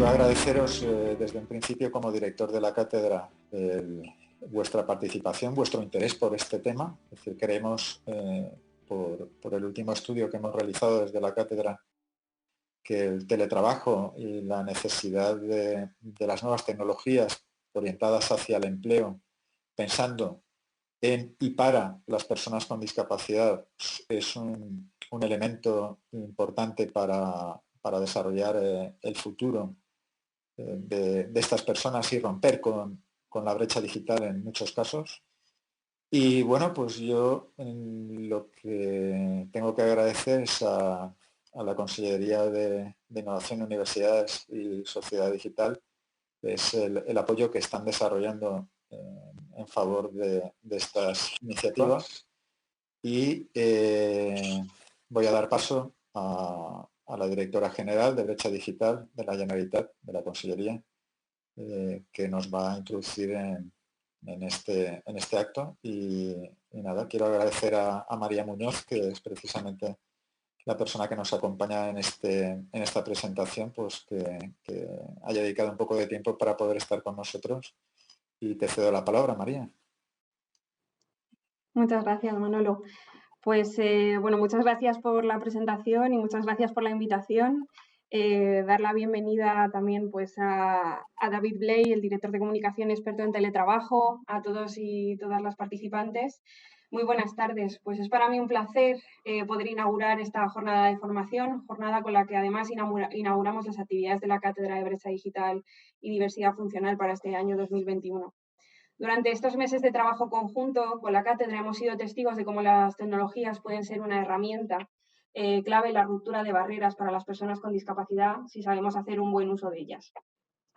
yo agradeceros desde un principio como director de la cátedra vuestra participación, vuestro interés por este tema. Es decir, creemos, por el último estudio que hemos realizado desde la cátedra, que el teletrabajo y la necesidad de las nuevas tecnologías orientadas hacia el empleo, pensando en y para las personas con discapacidad, es un elemento importante para desarrollar el futuro de estas personas y romper con la brecha digital en muchos casos. Y bueno, pues yo lo que tengo que agradecer es a la Consellería de Innovación, Universidades y Sociedad Digital, es el apoyo que están desarrollando en favor de estas iniciativas. Y voy a dar paso a la directora general de Brecha Digital de la Generalitat, de la Consellería, que nos va a introducir en este acto. Y nada, quiero agradecer a María Muñoz, que es precisamente la persona que nos acompaña en esta presentación, pues que haya dedicado un poco de tiempo para poder estar con nosotros. Y te cedo la palabra, María. Muchas gracias, Manolo. Pues bueno, muchas gracias por la presentación y muchas gracias por la invitación. Dar la bienvenida también pues a David Blay, el director de comunicación experto en teletrabajo, a todos y todas las participantes. Muy buenas tardes. Pues es para mí un placer poder inaugurar esta jornada de formación, jornada con la que además inauguramos las actividades de la Cátedra de Brecha Digital y Diversidad Funcional para este año 2021. Durante estos meses de trabajo conjunto con la cátedra hemos sido testigos de cómo las tecnologías pueden ser una herramienta clave en la ruptura de barreras para las personas con discapacidad si sabemos hacer un buen uso de ellas.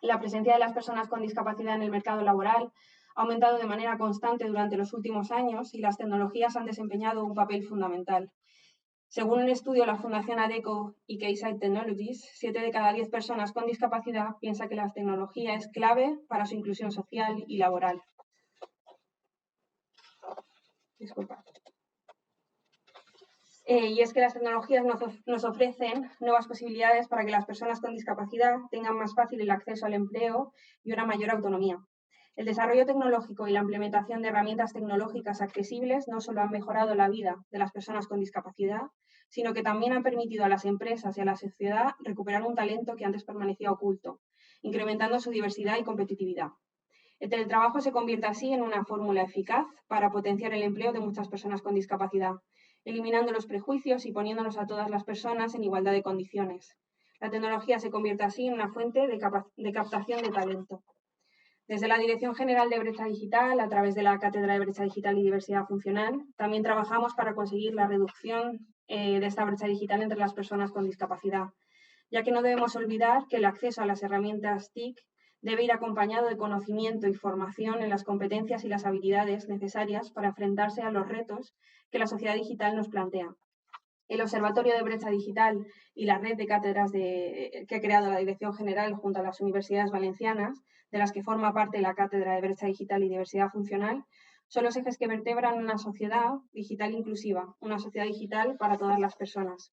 La presencia de las personas con discapacidad en el mercado laboral ha aumentado de manera constante durante los últimos años y las tecnologías han desempeñado un papel fundamental. Según un estudio de la Fundación ADECO y Keysight Technologies, 7 de cada 10 personas con discapacidad piensa que la tecnología es clave para su inclusión social y laboral. Disculpa. Y es que las tecnologías nos ofrecen nuevas posibilidades para que las personas con discapacidad tengan más fácil el acceso al empleo y una mayor autonomía. El desarrollo tecnológico y la implementación de herramientas tecnológicas accesibles no solo han mejorado la vida de las personas con discapacidad, sino que también han permitido a las empresas y a la sociedad recuperar un talento que antes permanecía oculto, incrementando su diversidad y competitividad. El teletrabajo se convierte así en una fórmula eficaz para potenciar el empleo de muchas personas con discapacidad, eliminando los prejuicios y poniéndonos a todas las personas en igualdad de condiciones. La tecnología se convierte así en una fuente de captación de talento. Desde la Dirección General de Brecha Digital, a través de la Cátedra de Brecha Digital y Diversidad Funcional, también trabajamos para conseguir la reducción de esta brecha digital entre las personas con discapacidad, ya que no debemos olvidar que el acceso a las herramientas TIC debe ir acompañado de conocimiento y formación en las competencias y las habilidades necesarias para enfrentarse a los retos que la sociedad digital nos plantea. El Observatorio de Brecha Digital y la red de cátedras que ha creado la Dirección General junto a las universidades valencianas, de las que forma parte la Cátedra de Brecha Digital y Diversidad Funcional, son los ejes que vertebran una sociedad digital inclusiva, una sociedad digital para todas las personas.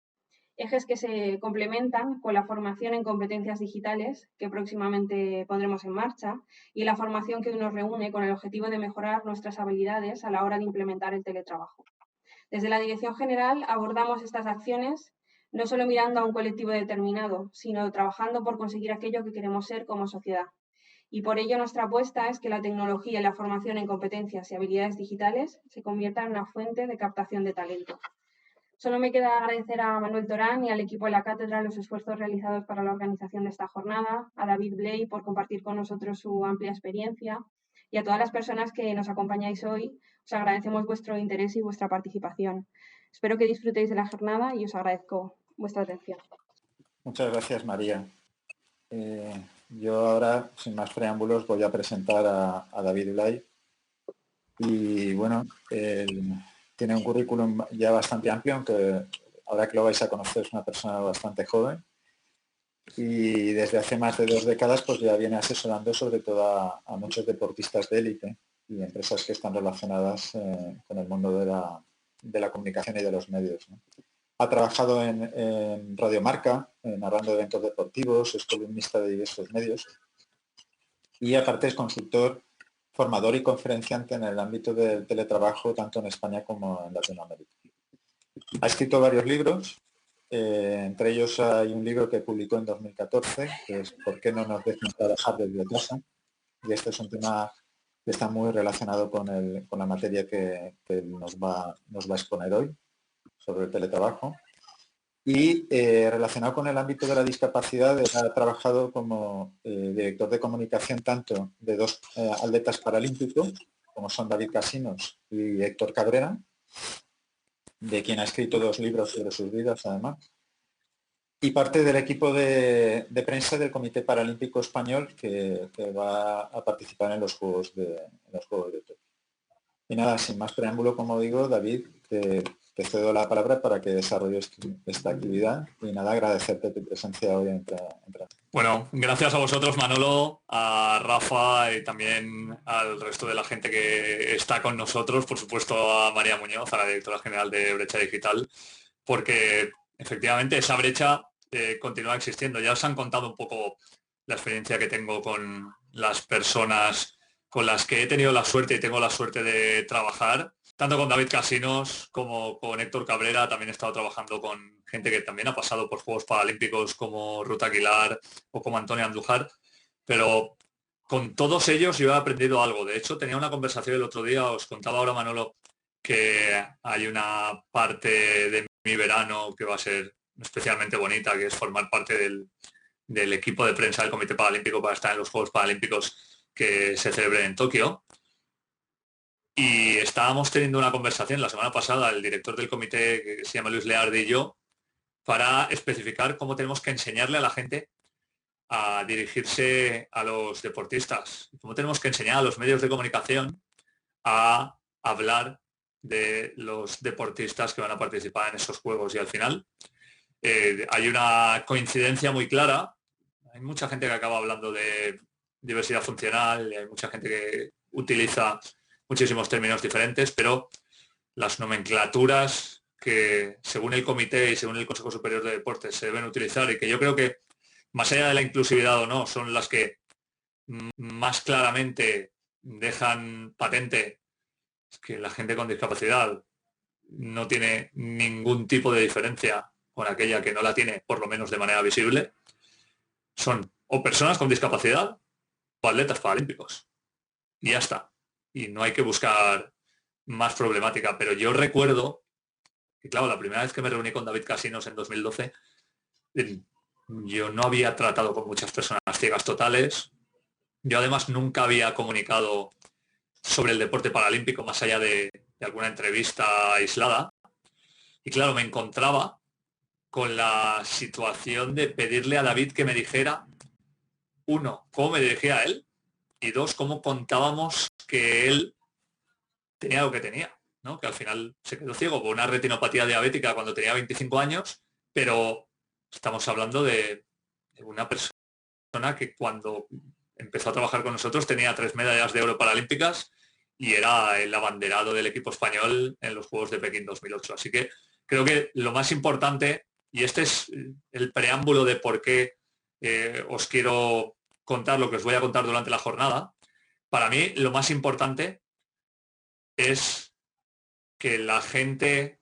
Ejes que se complementan con la formación en competencias digitales que próximamente pondremos en marcha y la formación que nos reúne con el objetivo de mejorar nuestras habilidades a la hora de implementar el teletrabajo. Desde la Dirección General abordamos estas acciones no solo mirando a un colectivo determinado, sino trabajando por conseguir aquello que queremos ser como sociedad. Y por ello nuestra apuesta es que la tecnología y la formación en competencias y habilidades digitales se conviertan en una fuente de captación de talento. Solo me queda agradecer a Manuel Torán y al equipo de la cátedra los esfuerzos realizados para la organización de esta jornada, a David Blay por compartir con nosotros su amplia experiencia y a todas las personas que nos acompañáis hoy. Os agradecemos vuestro interés y vuestra participación. Espero que disfrutéis de la jornada y os agradezco vuestra atención. Muchas gracias, María. Yo ahora, sin más preámbulos, voy a presentar a David Blay. Y bueno, tiene un currículum ya bastante amplio, aunque ahora que lo vais a conocer es una persona bastante joven. Y desde hace más de 2 décadas pues ya viene asesorando sobre todo a muchos deportistas de élite y empresas que están relacionadas con el mundo de la comunicación y de los medios, ¿no? Ha trabajado en Radio Marca, narrando eventos deportivos, es columnista de diversos medios y aparte es consultor, formador y conferenciante en el ámbito del teletrabajo tanto en España como en Latinoamérica. Ha escrito varios libros, entre ellos hay un libro que publicó en 2014, que es ¿Por qué no nos dejan trabajar desde casa? Y este es un tema que está muy relacionado con la materia que nos va a exponer hoy sobre el teletrabajo. Y relacionado con el ámbito de la discapacidad, ha trabajado como director de comunicación tanto de dos atletas paralímpicos, como son David Casinos y Héctor Cabrera, de quien ha escrito 2 libros sobre sus vidas además, y parte del equipo de prensa del Comité Paralímpico Español que va a participar en los Juegos de Tokio. Y nada, sin más preámbulo, como digo, David, te cedo la palabra para que desarrolles esta actividad y nada, agradecerte tu presencia hoy entre. Bueno, gracias a vosotros, Manolo, a Rafa y también al resto de la gente que está con nosotros, por supuesto a María Muñoz, a la directora general de Brecha Digital, porque efectivamente esa brecha continúa existiendo. Ya os han contado un poco la experiencia que tengo con las personas con las que he tenido la suerte y tengo la suerte de trabajar, tanto con David Casinos como con Héctor Cabrera. También he estado trabajando con gente que también ha pasado por Juegos Paralímpicos como Ruth Aguilar o como Antonio Andújar, pero con todos ellos yo he aprendido algo. De hecho, tenía una conversación el otro día, os contaba ahora, Manolo, que hay una parte de mi verano que va a ser especialmente bonita, que es formar parte del equipo de prensa del Comité Paralímpico para estar en los Juegos Paralímpicos que se celebren en Tokio. Y estábamos teniendo una conversación la semana pasada, el director del comité, que se llama Luis Leardi, y yo, para especificar cómo tenemos que enseñarle a la gente a dirigirse a los deportistas, cómo tenemos que enseñar a los medios de comunicación a hablar de los deportistas que van a participar en esos juegos. Y al final hay una coincidencia muy clara. Hay mucha gente que acaba hablando de diversidad funcional, y hay mucha gente que utiliza muchísimos términos diferentes, pero las nomenclaturas que según el comité y según el Consejo Superior de Deportes se deben utilizar, y que yo creo que más allá de la inclusividad o no, son las que más claramente dejan patente que la gente con discapacidad no tiene ningún tipo de diferencia con aquella que no la tiene, por lo menos de manera visible, son o personas con discapacidad o atletas paralímpicos. Y ya está. Y no hay que buscar más problemática. Pero yo recuerdo que, claro, la primera vez que me reuní con David Casinos en 2012, yo no había tratado con muchas personas ciegas totales. Yo además nunca había comunicado sobre el deporte paralímpico más allá de alguna entrevista aislada. Y claro, me encontraba con la situación de pedirle a David que me dijera, 1, cómo me dirigía a él, y 2, cómo contábamos que él tenía lo que tenía, ¿no? Que al final se quedó ciego por una retinopatía diabética cuando tenía 25 años, pero estamos hablando de una persona que cuando empezó a trabajar con nosotros tenía 3 medallas de oro paralímpicas y era el abanderado del equipo español en los Juegos de Pekín 2008. Así que creo que lo más importante, y este es el preámbulo de por qué os quiero contar lo que os voy a contar durante la jornada, para mí lo más importante es que la gente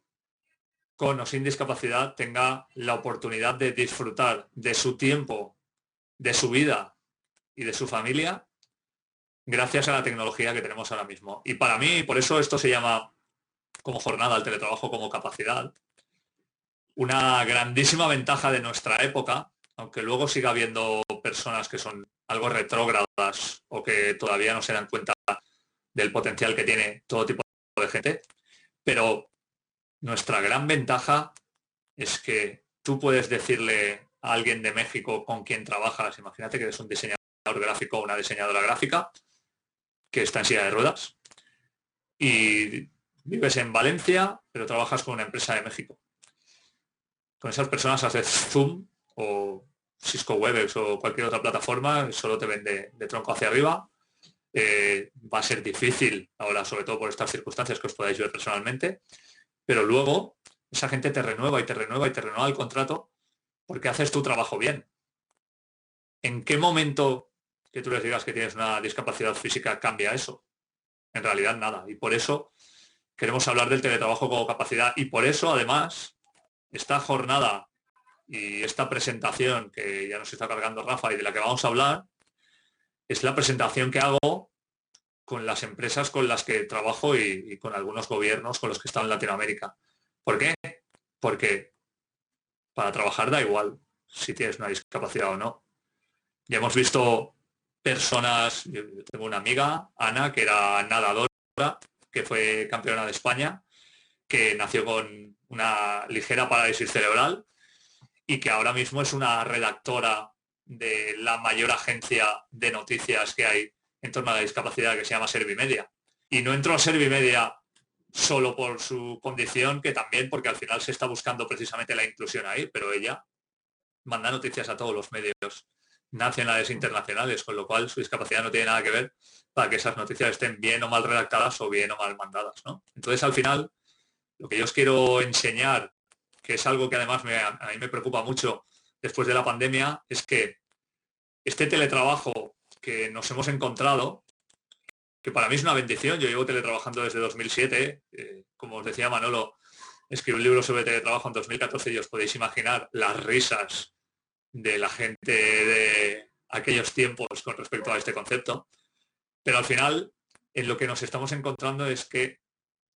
con o sin discapacidad tenga la oportunidad de disfrutar de su tiempo, de su vida y de su familia gracias a la tecnología que tenemos ahora mismo. Y para mí, por eso esto se llama como jornada el teletrabajo como capacidad, una grandísima ventaja de nuestra época, aunque luego siga habiendo personas que son algo retrógradas o que todavía no se dan cuenta del potencial que tiene todo tipo de gente, pero nuestra gran ventaja es que tú puedes decirle a alguien de México con quien trabajas, imagínate que eres un diseñador gráfico o una diseñadora gráfica que está en silla de ruedas y vives en Valencia, pero trabajas con una empresa de México. Con esas personas haces Zoom o Cisco Webex o cualquier otra plataforma, solo te ven de tronco hacia arriba. Va a ser difícil ahora, sobre todo por estas circunstancias, que os podáis ver personalmente, pero luego esa gente te renueva y te renueva y te renueva el contrato porque haces tu trabajo bien. ¿En qué momento que tú les digas que tienes una discapacidad física cambia eso? En realidad nada. Y por eso queremos hablar del teletrabajo como capacidad. Y por eso, además, esta jornada y esta presentación que ya nos está cargando Rafa y de la que vamos a hablar, es la presentación que hago con las empresas con las que trabajo y con algunos gobiernos con los que están en Latinoamérica. ¿Por qué? Porque para trabajar da igual si tienes una discapacidad o no. Ya hemos visto personas, yo tengo una amiga, Ana, que era nadadora, que fue campeona de España, que nació con una ligera parálisis cerebral y que ahora mismo es una redactora de la mayor agencia de noticias que hay en torno a la discapacidad, que se llama Servimedia. Y no entró a Servimedia solo por su condición, que también porque al final se está buscando precisamente la inclusión ahí, pero ella manda noticias a todos los medios nacionales e internacionales, con lo cual su discapacidad no tiene nada que ver para que esas noticias estén bien o mal redactadas o bien o mal mandadas, ¿no? Entonces, al final, lo que yo os quiero enseñar, que es algo que además a mí me preocupa mucho después de la pandemia, es que este teletrabajo que nos hemos encontrado, que para mí es una bendición, yo llevo teletrabajando desde 2007, como os decía Manolo, escribí un libro sobre teletrabajo en 2014 y os podéis imaginar las risas de la gente de aquellos tiempos con respecto a este concepto, pero al final en lo que nos estamos encontrando es que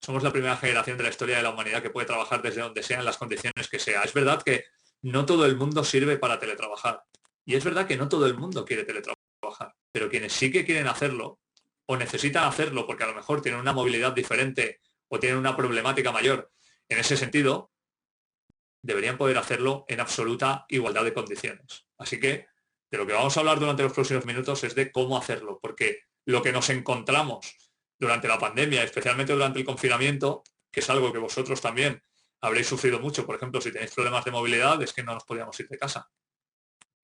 somos la primera generación de la historia de la humanidad que puede trabajar desde donde sea, en las condiciones que sea. Es verdad que no todo el mundo sirve para teletrabajar y es verdad que no todo el mundo quiere teletrabajar, pero quienes sí que quieren hacerlo o necesitan hacerlo porque a lo mejor tienen una movilidad diferente o tienen una problemática mayor en ese sentido, deberían poder hacerlo en absoluta igualdad de condiciones. Así que de lo que vamos a hablar durante los próximos minutos es de cómo hacerlo, porque lo que nos encontramos durante la pandemia, especialmente durante el confinamiento, que es algo que vosotros también habréis sufrido mucho, por ejemplo, si tenéis problemas de movilidad, es que no nos podíamos ir de casa.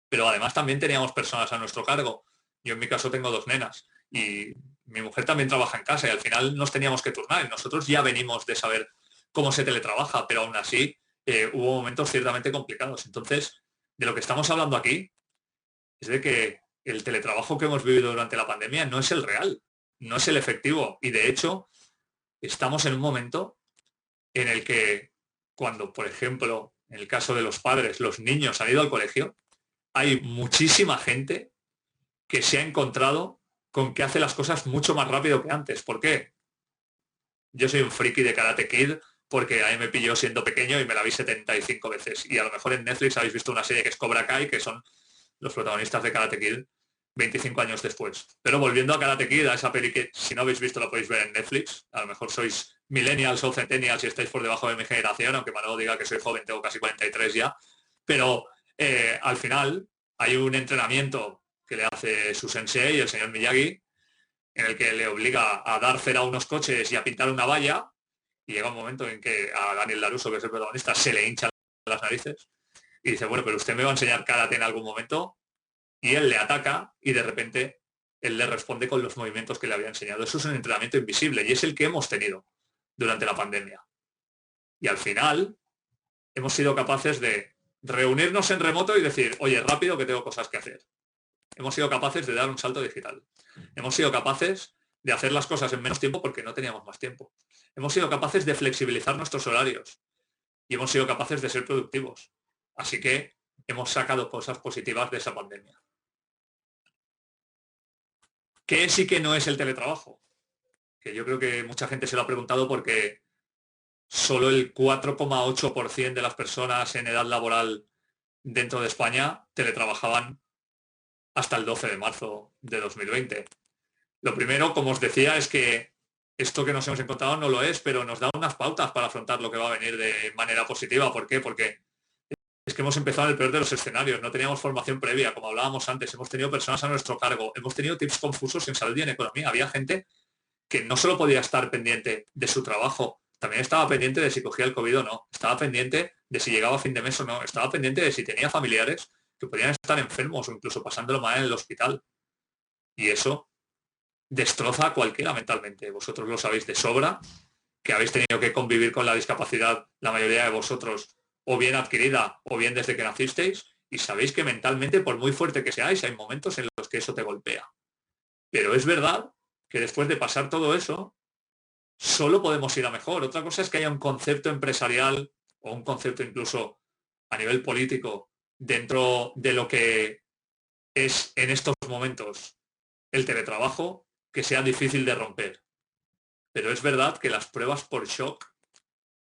Pero además también teníamos personas a nuestro cargo. Yo en mi caso tengo 2 nenas y mi mujer también trabaja en casa y al final nos teníamos que turnar y nosotros ya venimos de saber cómo se teletrabaja, pero aún así hubo momentos ciertamente complicados. Entonces, de lo que estamos hablando aquí es de que el teletrabajo que hemos vivido durante la pandemia no es el real, no es el efectivo. Y de hecho, estamos en un momento en el que cuando, por ejemplo, en el caso de los padres, los niños han ido al colegio, hay muchísima gente que se ha encontrado con que hace las cosas mucho más rápido que antes. ¿Por qué? Yo soy un friki de Karate Kid porque a mí me pilló siendo pequeño y me la vi 75 veces. Y a lo mejor en Netflix habéis visto una serie que es Cobra Kai, que son los protagonistas de Karate Kid 25 años después. Pero volviendo a Karate Kid, a esa peli que si no habéis visto la podéis ver en Netflix, a lo mejor sois millennials o centennials y estáis por debajo de mi generación, aunque Manolo diga que soy joven, tengo casi 43 ya, pero al final hay un entrenamiento que le hace su sensei, el señor Miyagi, en el que le obliga a dar cera a unos coches y a pintar una valla, y llega un momento en que a Daniel LaRusso, que es el protagonista, se le hinchan las narices y dice, bueno, pero usted me va a enseñar karate en algún momento, y él le ataca y de repente él le responde con los movimientos que le había enseñado. Eso es un entrenamiento invisible y es el que hemos tenido durante la pandemia. Y al final hemos sido capaces de reunirnos en remoto y decir, oye, rápido que tengo cosas que hacer. Hemos sido capaces de dar un salto digital. Hemos sido capaces de hacer las cosas en menos tiempo porque no teníamos más tiempo. Hemos sido capaces de flexibilizar nuestros horarios y hemos sido capaces de ser productivos. Así que hemos sacado cosas positivas de esa pandemia. ¿Qué sí que no es el teletrabajo? Que yo creo que mucha gente se lo ha preguntado porque solo el 4,8% de las personas en edad laboral dentro de España teletrabajaban hasta el 12 de marzo de 2020. Lo primero, como os decía, es que esto que nos hemos encontrado no lo es, pero nos da unas pautas para afrontar lo que va a venir de manera positiva. ¿Por qué? Porque es que hemos empezado en el peor de los escenarios, no teníamos formación previa, como hablábamos antes, hemos tenido personas a nuestro cargo, hemos tenido tips confusos en salud y en economía. Había gente que no solo podía estar pendiente de su trabajo, también estaba pendiente de si cogía el COVID o no, estaba pendiente de si llegaba a fin de mes o no, estaba pendiente de si tenía familiares que podían estar enfermos o incluso pasándolo mal en el hospital. Y eso destroza a cualquiera mentalmente. Vosotros lo sabéis de sobra, que habéis tenido que convivir con la discapacidad, la mayoría de vosotros, o bien adquirida, o bien desde que nacisteis, y sabéis que mentalmente, por muy fuerte que seáis, hay momentos en los que eso te golpea. Pero es verdad que después de pasar todo eso, solo podemos ir a mejor. Otra cosa es que haya un concepto empresarial o un concepto incluso a nivel político dentro de lo que es en estos momentos el teletrabajo, que sea difícil de romper. Pero es verdad que las pruebas por shock,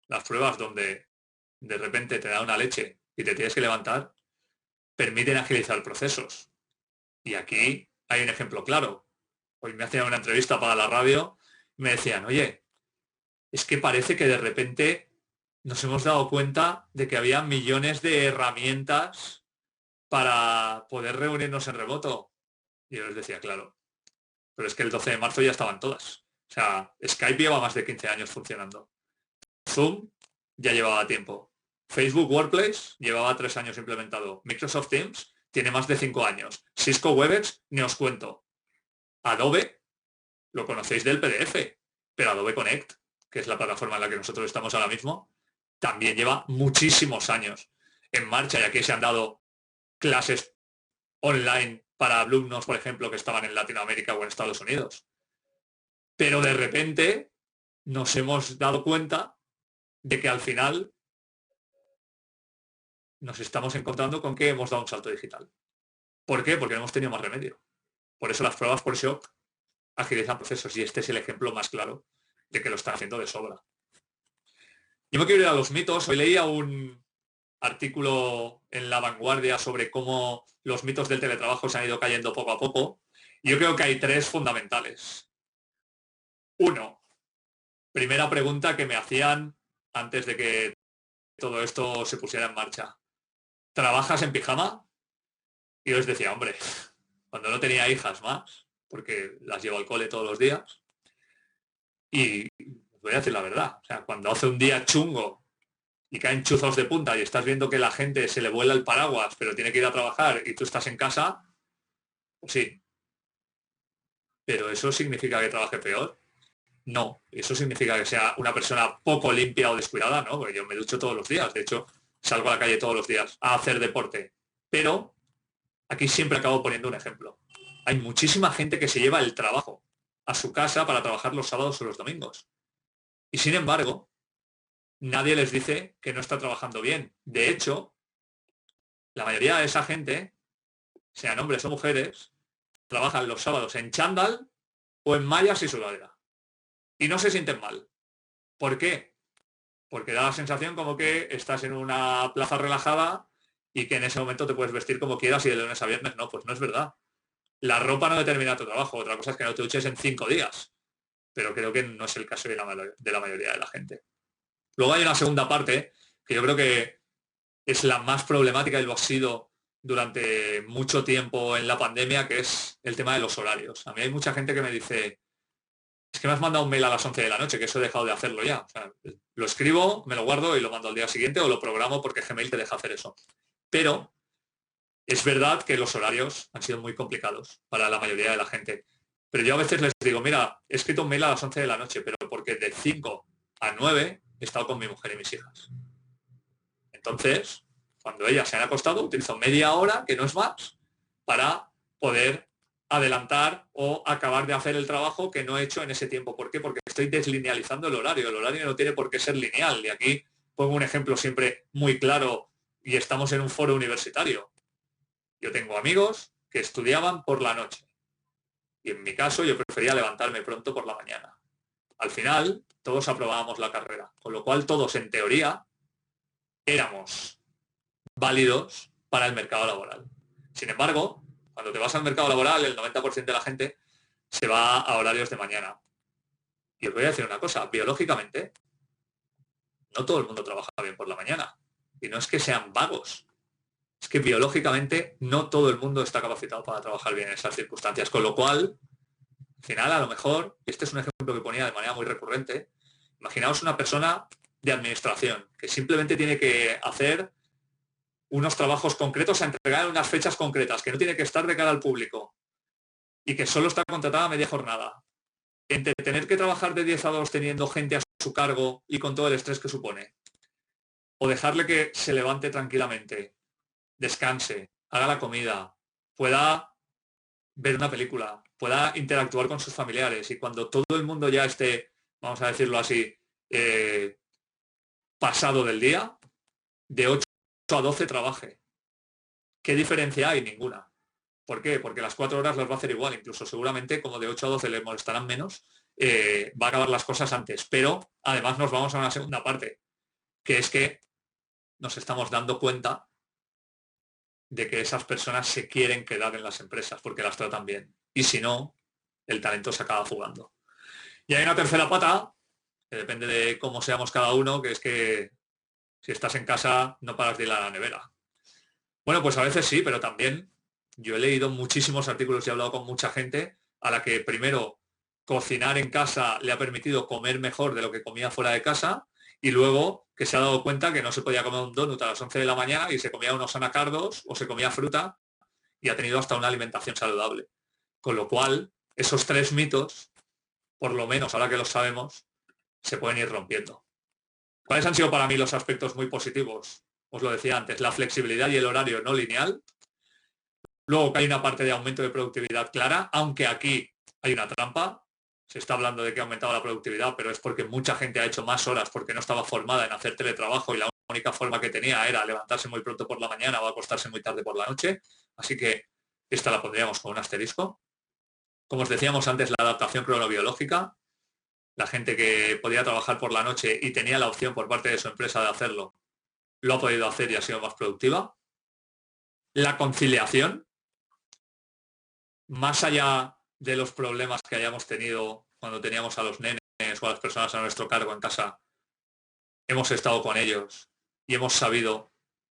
las pruebas donde de repente te da una leche y te tienes que levantar, permiten agilizar procesos. Y aquí hay un ejemplo claro. Hoy me hacían una entrevista para la radio y me decían, oye, es que parece que de repente nos hemos dado cuenta de que había millones de herramientas para poder reunirnos en remoto. Y yo les decía, claro, pero es que el 12 de marzo ya estaban todas. O sea, Skype lleva más de 15 años funcionando. Zoom ya llevaba tiempo. Facebook Workplace llevaba 3 años implementado. Microsoft Teams tiene más de 5 años. Cisco Webex, ni os cuento. Adobe, lo conocéis del PDF, pero Adobe Connect, que es la plataforma en la que nosotros estamos ahora mismo, también lleva muchísimos años en marcha, y aquí se han dado clases online para alumnos, por ejemplo, que estaban en Latinoamérica o en Estados Unidos. Pero de repente nos hemos dado cuenta de que al final nos estamos encontrando con que hemos dado un salto digital. ¿Por qué? Porque no hemos tenido más remedio. Por eso las pruebas por shock agilizan procesos, y este es el ejemplo más claro de que lo están haciendo de sobra. Yo me quiero ir a los mitos. Hoy leía un artículo en La Vanguardia sobre cómo los mitos del teletrabajo se han ido cayendo poco a poco. Y yo creo que hay 3 fundamentales. 1, primera pregunta que me hacían antes de que todo esto se pusiera en marcha. ¿Trabajas en pijama? Y yo les decía, hombre, cuando no tenía hijas más, porque las llevo al cole todos los días, y voy a decir la verdad, o sea, cuando hace un día chungo y caen chuzos de punta y estás viendo que la gente se le vuela el paraguas, pero tiene que ir a trabajar y tú estás en casa, pues sí. ¿Pero eso significa que trabaje peor? No. ¿Eso significa que sea una persona poco limpia o descuidada? No, porque yo me ducho todos los días. De hecho, salgo a la calle todos los días a hacer deporte. Pero aquí siempre acabo poniendo un ejemplo. Hay muchísima gente que se lleva el trabajo a su casa para trabajar los sábados o los domingos. Y sin embargo, nadie les dice que no está trabajando bien. De hecho, la mayoría de esa gente, sean hombres o mujeres, trabajan los sábados en chándal o en mallas y sudadera. Y no se sienten mal. ¿Por qué? Porque da la sensación como que estás en una plaza relajada y que en ese momento te puedes vestir como quieras y de lunes a viernes. No, pues no es verdad. La ropa no determina tu trabajo. Otra cosa es que no te duches en 5 días. Pero creo que no es el caso de la mayoría de la gente. Luego hay una segunda parte que yo creo que es la más problemática y lo ha sido durante mucho tiempo en la pandemia, que es el tema de los horarios. A mí hay mucha gente que me dice, es que me has mandado un mail a las 11 de la noche, que eso he dejado de hacerlo ya. O sea, lo escribo, me lo guardo y lo mando al día siguiente, o lo programo porque Gmail te deja hacer eso. Pero es verdad que los horarios han sido muy complicados para la mayoría de la gente. Pero yo a veces les digo, mira, he escrito un mail a las 11 de la noche, pero porque de 5 a 9 he estado con mi mujer y mis hijas. Entonces, cuando ellas se han acostado, utilizo media hora, que no es más, para poder adelantar o acabar de hacer el trabajo que no he hecho en ese tiempo. ¿Por qué? Porque estoy deslinealizando el horario. El horario no tiene por qué ser lineal. Y aquí pongo un ejemplo siempre muy claro, y estamos en un foro universitario. Yo tengo amigos que estudiaban por la noche. Y en mi caso yo prefería levantarme pronto por la mañana. Al final, todos aprobábamos la carrera. Con lo cual, todos, en teoría, éramos válidos para el mercado laboral. Sin embargo, cuando te vas al mercado laboral, el 90% de la gente se va a horarios de mañana. Y os voy a decir una cosa, biológicamente, no todo el mundo trabaja bien por la mañana. Y no es que sean vagos, es que biológicamente no todo el mundo está capacitado para trabajar bien en esas circunstancias. Con lo cual, al final, a lo mejor, este es un ejemplo que ponía de manera muy recurrente, imaginaos una persona de administración que simplemente tiene que hacer unos trabajos concretos a entregar en unas fechas concretas, que no tiene que estar de cara al público y que solo está contratada a media jornada. Entre tener que trabajar de 10 a 2 teniendo gente a su cargo y con todo el estrés que supone, o dejarle que se levante tranquilamente, descanse, haga la comida, pueda ver una película, pueda interactuar con sus familiares y cuando todo el mundo ya esté, vamos a decirlo así, pasado del día, de 8 a 12 trabaje. ¿Qué diferencia hay? Ninguna. ¿Por qué? Porque las 4 horas las va a hacer igual, incluso seguramente como de 8 a 12 le molestarán menos, va a acabar las cosas antes. Pero además nos vamos a una segunda parte, que es que nos estamos dando cuenta de que esas personas se quieren quedar en las empresas porque las tratan bien. Y si no, el talento se acaba fugando. Y hay una tercera pata, que depende de cómo seamos cada uno, que es que si estás en casa no paras de ir a la nevera. Bueno, pues a veces sí, pero también yo he leído muchísimos artículos y he hablado con mucha gente a la que primero cocinar en casa le ha permitido comer mejor de lo que comía fuera de casa y luego que se ha dado cuenta que no se podía comer un donut a las 11 de la mañana y se comía unos anacardos o se comía fruta y ha tenido hasta una alimentación saludable. Con lo cual, esos 3 mitos, por lo menos ahora que los sabemos, se pueden ir rompiendo. ¿Cuáles han sido para mí los aspectos muy positivos? Os lo decía antes, la flexibilidad y el horario no lineal. Luego que hay una parte de aumento de productividad clara, aunque aquí hay una trampa. Se está hablando de que ha aumentado la productividad, pero es porque mucha gente ha hecho más horas porque no estaba formada en hacer teletrabajo y la única forma que tenía era levantarse muy pronto por la mañana o acostarse muy tarde por la noche. Así que esta la pondríamos con un asterisco. Como os decíamos antes, la adaptación cronobiológica. La gente que podía trabajar por la noche y tenía la opción por parte de su empresa de hacerlo, lo ha podido hacer y ha sido más productiva. La conciliación, más allá de los problemas que hayamos tenido cuando teníamos a los nenes o a las personas a nuestro cargo en casa, hemos estado con ellos y hemos sabido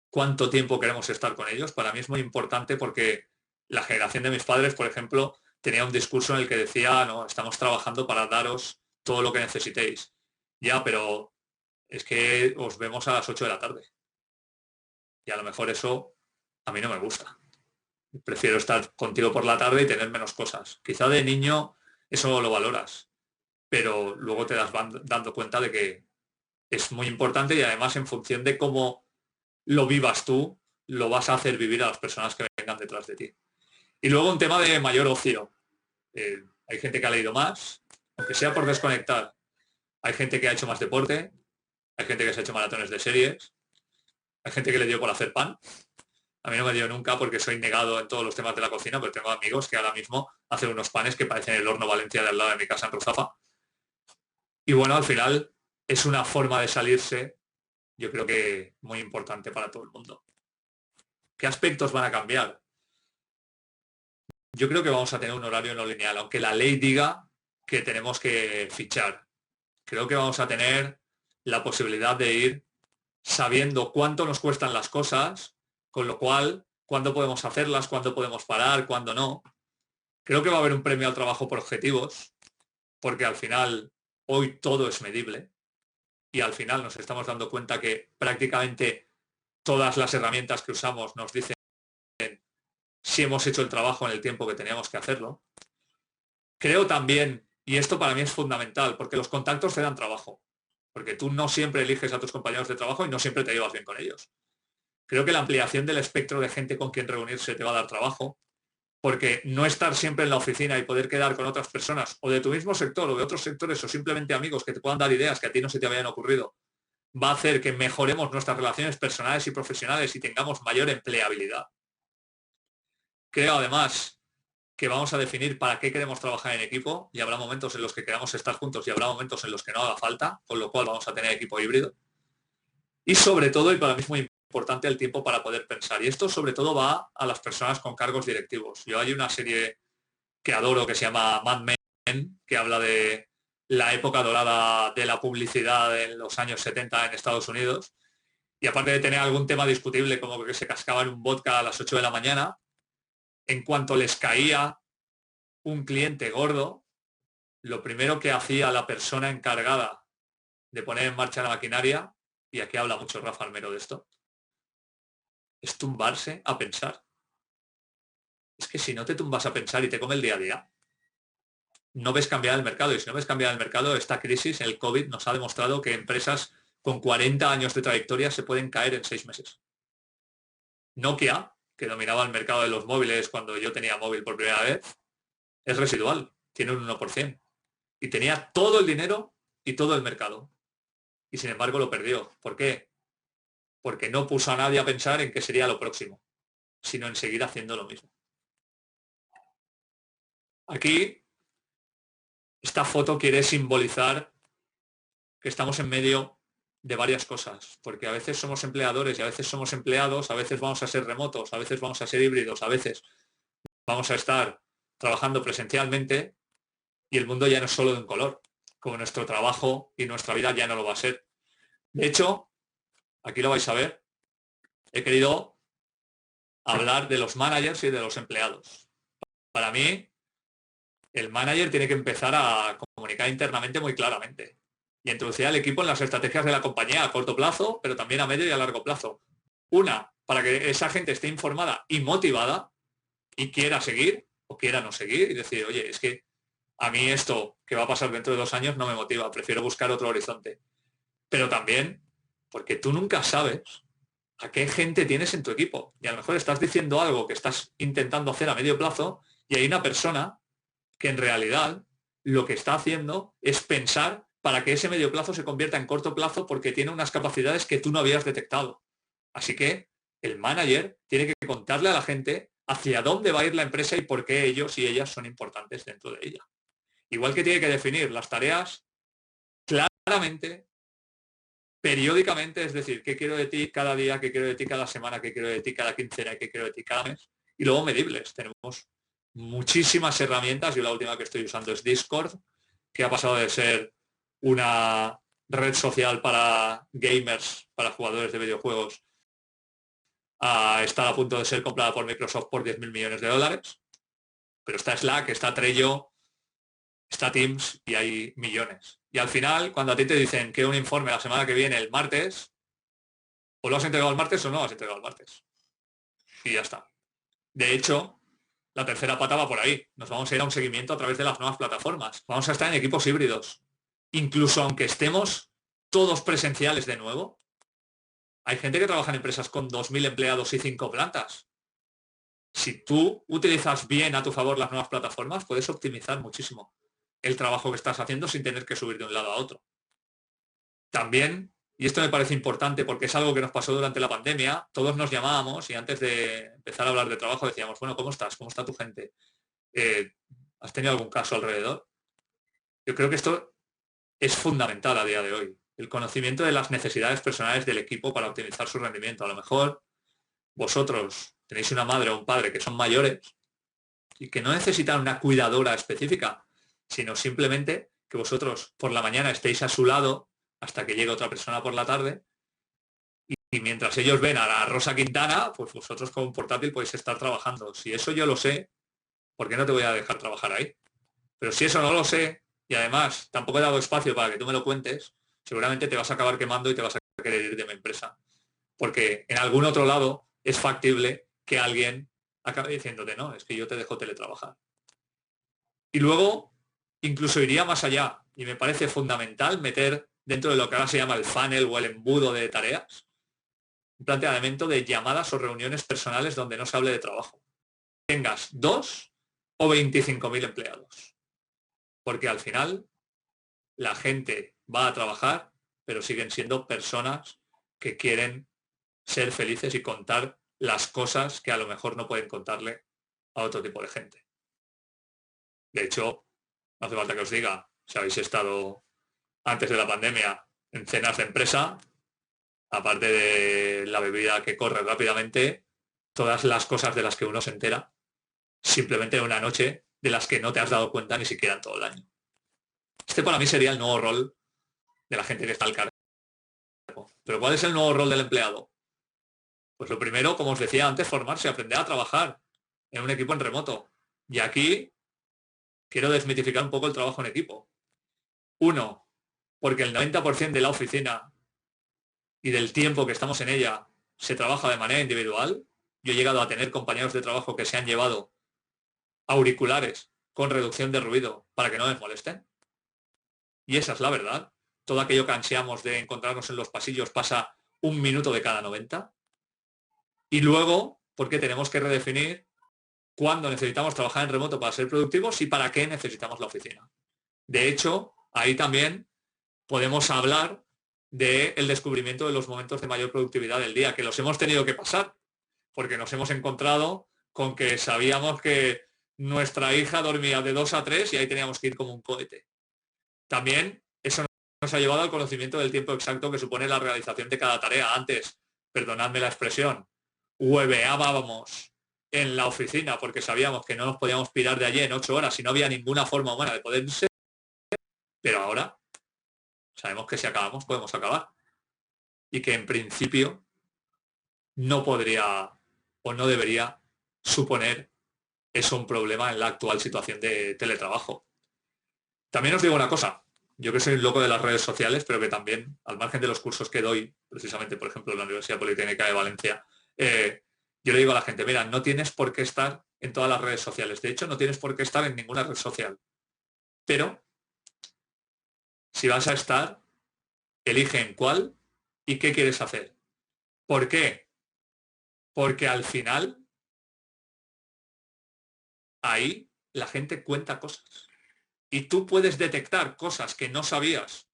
cuánto tiempo queremos estar con ellos. Para mí es muy importante porque la generación de mis padres, por ejemplo, tenía un discurso en el que decía, no, estamos trabajando para daros todo lo que necesitéis. Ya, pero es que os vemos a las 8 de la tarde. Y a lo mejor eso a mí no me gusta. Prefiero estar contigo por la tarde y tener menos cosas. Quizá de niño eso lo valoras, pero luego te das dando cuenta de que es muy importante y además en función de cómo lo vivas tú, lo vas a hacer vivir a las personas que vengan detrás de ti. Y luego un tema de mayor ocio. Hay gente que ha leído más, aunque sea por desconectar. Hay gente que ha hecho más deporte, hay gente que se ha hecho maratones de series, hay gente que le dio por hacer pan. A mí no me dio nunca porque soy negado en todos los temas de la cocina, pero tengo amigos que ahora mismo hacen unos panes que parecen el horno Valencia de al lado de mi casa en Ruzafa. Y bueno, al final es una forma de salirse, yo creo que muy importante para todo el mundo. ¿Qué aspectos van a cambiar? Yo creo que vamos a tener un horario no lineal, aunque la ley diga que tenemos que fichar. Creo que vamos a tener la posibilidad de ir sabiendo cuánto nos cuestan las cosas, con lo cual, cuándo podemos hacerlas, cuándo podemos parar, cuándo no. Creo que va a haber un premio al trabajo por objetivos, porque al final hoy todo es medible y al final nos estamos dando cuenta que prácticamente todas las herramientas que usamos nos dicen si hemos hecho el trabajo en el tiempo que teníamos que hacerlo. Creo también, y esto para mí es fundamental, porque los contactos te dan trabajo, porque tú no siempre eliges a tus compañeros de trabajo y no siempre te llevas bien con ellos. Creo que la ampliación del espectro de gente con quien reunirse te va a dar trabajo, porque no estar siempre en la oficina y poder quedar con otras personas o de tu mismo sector o de otros sectores o simplemente amigos que te puedan dar ideas que a ti no se te habían ocurrido, va a hacer que mejoremos nuestras relaciones personales y profesionales y tengamos mayor empleabilidad. Creo además que vamos a definir para qué queremos trabajar en equipo y habrá momentos en los que queramos estar juntos y habrá momentos en los que no haga falta, con lo cual vamos a tener equipo híbrido. Y sobre todo, y para mí es muy importante, el tiempo para poder pensar. Y esto sobre todo va a las personas con cargos directivos. Yo hay una serie que adoro que se llama Mad Men, que habla de la época dorada de la publicidad en los años 70 en Estados Unidos. Y aparte de tener algún tema discutible como que se cascaban un vodka a las 8 de la mañana, en cuanto les caía un cliente gordo, lo primero que hacía la persona encargada de poner en marcha la maquinaria, y aquí habla mucho Rafa Almero de esto, es tumbarse a pensar. Es que si no te tumbas a pensar y te come el día a día, no ves cambiar el mercado. Y si no ves cambiar el mercado, esta crisis, el COVID, nos ha demostrado que empresas con 40 años de trayectoria se pueden caer en 6 meses. Nokia, que dominaba el mercado de los móviles cuando yo tenía móvil por primera vez, es residual, tiene un 1%. Y tenía todo el dinero y todo el mercado. Y sin embargo lo perdió. ¿Por qué? Porque no puso a nadie a pensar en qué sería lo próximo, sino en seguir haciendo lo mismo. Aquí, esta foto quiere simbolizar que estamos en medio de varias cosas, porque a veces somos empleadores y a veces somos empleados, a veces vamos a ser remotos, a veces vamos a ser híbridos, a veces vamos a estar trabajando presencialmente y el mundo ya no es solo de un color, como nuestro trabajo y nuestra vida ya no lo va a ser. De hecho, aquí lo vais a ver, he querido hablar de los managers y de los empleados. Para mí, el manager tiene que empezar a comunicar internamente muy claramente y introducir al equipo en las estrategias de la compañía a corto plazo, pero también a medio y a largo plazo. Una, para que esa gente esté informada y motivada y quiera seguir o quiera no seguir y decir, oye, es que a mí esto que va a pasar dentro de 2 años no me motiva, prefiero buscar otro horizonte. Pero también porque tú nunca sabes a qué gente tienes en tu equipo. Y a lo mejor estás diciendo algo que estás intentando hacer a medio plazo y hay una persona que en realidad lo que está haciendo es pensar para que ese medio plazo se convierta en corto plazo porque tiene unas capacidades que tú no habías detectado. Así que el manager tiene que contarle a la gente hacia dónde va a ir la empresa y por qué ellos y ellas son importantes dentro de ella. Igual que tiene que definir las tareas claramente, periódicamente, es decir, qué quiero de ti cada día, qué quiero de ti cada semana, qué quiero de ti cada quincena, qué quiero de ti cada mes. Y luego medibles. Tenemos muchísimas herramientas. Yo la última que estoy usando es Discord, que ha pasado de ser una red social para gamers, para jugadores de videojuegos, a estar a punto de ser comprada por Microsoft por 10.000 millones de dólares. Pero está Slack, está Trello, está Teams y hay millones. Y al final, cuando a ti te dicen que un informe la semana que viene, el martes, o lo has entregado el martes o no lo has entregado el martes. Y ya está. De hecho, la tercera pata va por ahí. Nos vamos a ir a un seguimiento a través de las nuevas plataformas. Vamos a estar en equipos híbridos. Incluso aunque estemos todos presenciales de nuevo, hay gente que trabaja en empresas con 2.000 empleados y 5 plantas. Si tú utilizas bien a tu favor las nuevas plataformas, puedes optimizar muchísimo el trabajo que estás haciendo sin tener que subir de un lado a otro. También, y esto me parece importante porque es algo que nos pasó durante la pandemia, todos nos llamábamos y antes de empezar a hablar de trabajo decíamos, bueno, ¿cómo estás? ¿Cómo está tu gente? ¿Has tenido algún caso alrededor? Yo creo que esto es fundamental a día de hoy. El conocimiento de las necesidades personales del equipo para optimizar su rendimiento. A lo mejor vosotros tenéis una madre o un padre que son mayores y que no necesitan una cuidadora específica, sino simplemente que vosotros por la mañana estéis a su lado hasta que llegue otra persona por la tarde y mientras ellos ven a la Rosa Quintana, pues vosotros con un portátil podéis estar trabajando. Si eso yo lo sé, ¿por qué no te voy a dejar trabajar ahí? Pero si eso no lo sé y además tampoco he dado espacio para que tú me lo cuentes, seguramente te vas a acabar quemando y te vas a querer ir de mi empresa. Porque en algún otro lado es factible que alguien acabe diciéndote, no, es que yo te dejo teletrabajar. Y luego incluso iría más allá y me parece fundamental meter dentro de lo que ahora se llama el funnel o el embudo de tareas, un planteamiento de llamadas o reuniones personales donde no se hable de trabajo. Tengas 2 o 25.000 empleados. Porque al final la gente va a trabajar, pero siguen siendo personas que quieren ser felices y contar las cosas que a lo mejor no pueden contarle a otro tipo de gente. De hecho, no hace falta que os diga, si habéis estado antes de la pandemia en cenas de empresa, aparte de la bebida que corre rápidamente, todas las cosas de las que uno se entera, simplemente en una noche de las que no te has dado cuenta ni siquiera en todo el año. Este para mí sería el nuevo rol de la gente que está al cargo. Pero ¿cuál es el nuevo rol del empleado? Pues lo primero, como os decía antes, formarse, aprender a trabajar en un equipo en remoto. Y aquí quiero desmitificar un poco el trabajo en equipo. 1, porque el 90% de la oficina y del tiempo que estamos en ella se trabaja de manera individual. Yo he llegado a tener compañeros de trabajo que se han llevado auriculares con reducción de ruido para que no me molesten. Y esa es la verdad. todo aquello que ansiamos de encontrarnos en los pasillos pasa 1 minuto de cada 90. Y luego, porque tenemos que redefinir cuándo necesitamos trabajar en remoto para ser productivos y para qué necesitamos la oficina. De hecho, ahí también podemos hablar del descubrimiento de los momentos de mayor productividad del día, que los hemos tenido que pasar, porque nos hemos encontrado con que sabíamos que nuestra hija dormía de 2 a 3 y ahí teníamos que ir como un cohete. También eso nos ha llevado al conocimiento del tiempo exacto que supone la realización de cada tarea. Antes, perdonadme la expresión, hueveábamos en la oficina porque sabíamos que no nos podíamos pirar de allí en 8 horas y no había ninguna forma humana de poder ser, pero ahora sabemos que si acabamos podemos acabar y que en principio no podría o no debería suponer eso un problema en la actual situación de teletrabajo. También os digo una cosa, yo que soy un loco de las redes sociales, pero que también, al margen de los cursos que doy, precisamente, por ejemplo, en la Universidad Politécnica de Valencia, yo le digo a la gente, mira, no tienes por qué estar en todas las redes sociales. De hecho, no tienes por qué estar en ninguna red social. Pero, si vas a estar, elige en cuál y qué quieres hacer. ¿Por qué? Porque al final, ahí la gente cuenta cosas. Y tú puedes detectar cosas que no sabías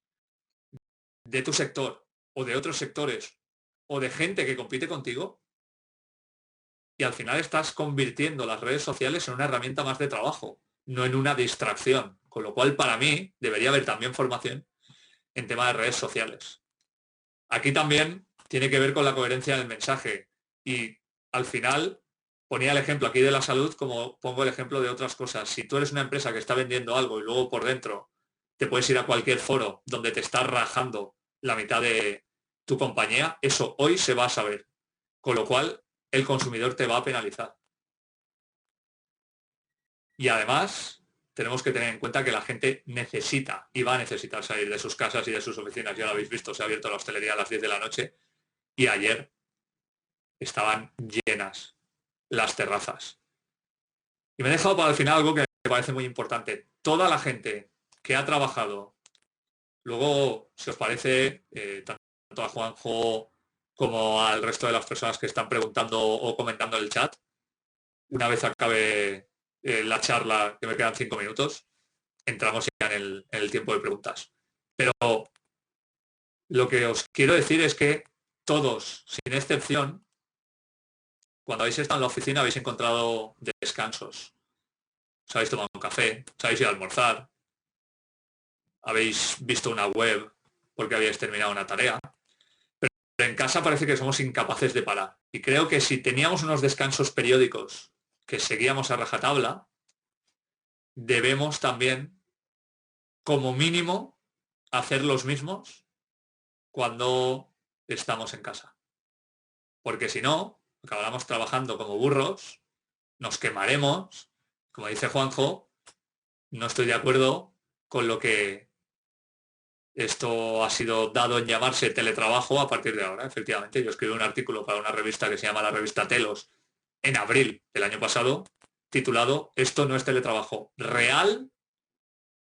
de tu sector o de otros sectores o de gente que compite contigo y al final estás convirtiendo las redes sociales en una herramienta más de trabajo, no en una distracción. Con lo cual, para mí, debería haber también formación en tema de redes sociales. Aquí también tiene que ver con la coherencia del mensaje y al final ponía el ejemplo aquí de la salud como pongo el ejemplo de otras cosas. Si tú eres una empresa que está vendiendo algo y luego por dentro te puedes ir a cualquier foro donde te estás rajando la mitad de tu compañía, eso hoy se va a saber. Con lo cual, el consumidor te va a penalizar. Y además, tenemos que tener en cuenta que la gente necesita y va a necesitar salir de sus casas y de sus oficinas. Ya lo habéis visto, se ha abierto la hostelería a las 10 de la noche y ayer estaban llenas las terrazas. Y me he dejado para el final algo que me parece muy importante. Toda la gente que ha trabajado, luego, si os parece, tanto a Juanjo como al resto de las personas que están preguntando o comentando en el chat, una vez acabe la charla, que me quedan 5 minutos, entramos ya en el tiempo de preguntas. Pero lo que os quiero decir es que todos, sin excepción, cuando habéis estado en la oficina habéis encontrado descansos. Os habéis tomado un café, os habéis ido a almorzar, habéis visto una web porque habéis terminado una tarea. Pero en casa parece que somos incapaces de parar. Y creo que si teníamos unos descansos periódicos que seguíamos a rajatabla, debemos también, como mínimo, hacer los mismos cuando estamos en casa. Porque si no, acabaremos trabajando como burros, nos quemaremos. Como dice Juanjo, no estoy de acuerdo con lo que esto ha sido dado en llamarse teletrabajo a partir de ahora. Efectivamente, yo escribí un artículo para una revista que se llama la revista Telos en abril del año pasado, titulado "Esto no es teletrabajo real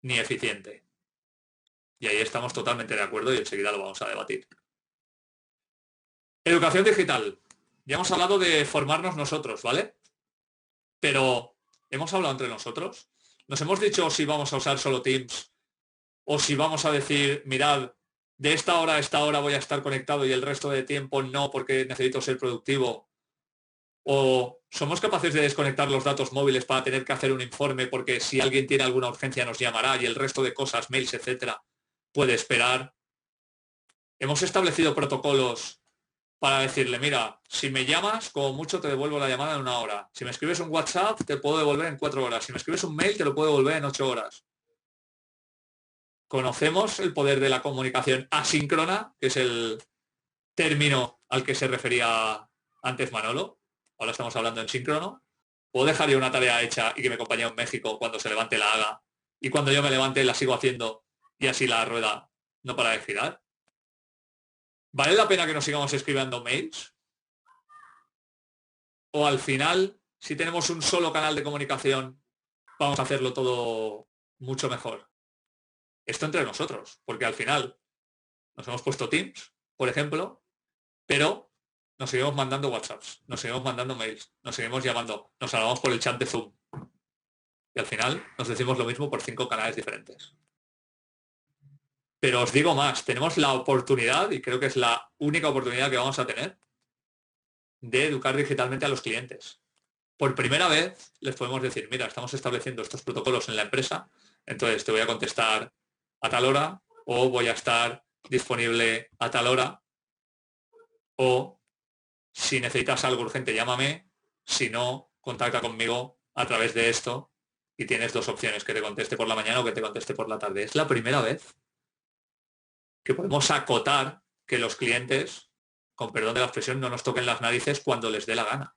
ni eficiente". Y ahí estamos totalmente de acuerdo y enseguida lo vamos a debatir. Educación digital. Ya hemos hablado de formarnos nosotros, ¿vale? Pero, ¿hemos hablado entre nosotros? ¿Nos hemos dicho si vamos a usar solo Teams? O si vamos a decir, mirad, de esta hora a esta hora voy a estar conectado y el resto de tiempo no porque necesito ser productivo. O somos capaces de desconectar los datos móviles para tener que hacer un informe porque si alguien tiene alguna urgencia nos llamará y el resto de cosas, mails, etcétera, puede esperar. Hemos establecido protocolos para decirle, mira, si me llamas, como mucho te devuelvo la llamada en 1 hora. Si me escribes un WhatsApp, te puedo devolver en 4 horas. Si me escribes un mail, te lo puedo devolver en 8 horas. Conocemos el poder de la comunicación asíncrona, que es el término al que se refería antes Manolo. Ahora estamos hablando en síncrono. Puedo dejar yo una tarea hecha y que mi compañero en México, cuando se levante, la haga. Y cuando yo me levante, la sigo haciendo y así la rueda no para de girar. ¿Vale la pena que nos sigamos escribiendo mails? ¿O al final, si tenemos un solo canal de comunicación, vamos a hacerlo todo mucho mejor? Esto entre nosotros, porque al final Nos hemos puesto Teams, por ejemplo, pero nos seguimos mandando WhatsApps, nos seguimos mandando mails, nos seguimos llamando, nos hablamos por el chat de Zoom. Y al final nos decimos lo mismo por 5 canales diferentes. Pero os digo más, tenemos la oportunidad, y creo que es la única oportunidad que vamos a tener, de educar digitalmente a los clientes. Por primera vez les podemos decir, mira, estamos estableciendo estos protocolos en la empresa, entonces te voy a contestar a tal hora, o voy a estar disponible a tal hora, o si necesitas algo urgente, llámame, si no, contacta conmigo a través de esto y tienes 2 opciones, que te conteste por la mañana o que te conteste por la tarde. Es la primera vez que podemos acotar que los clientes, con perdón de la expresión, no nos toquen las narices cuando les dé la gana.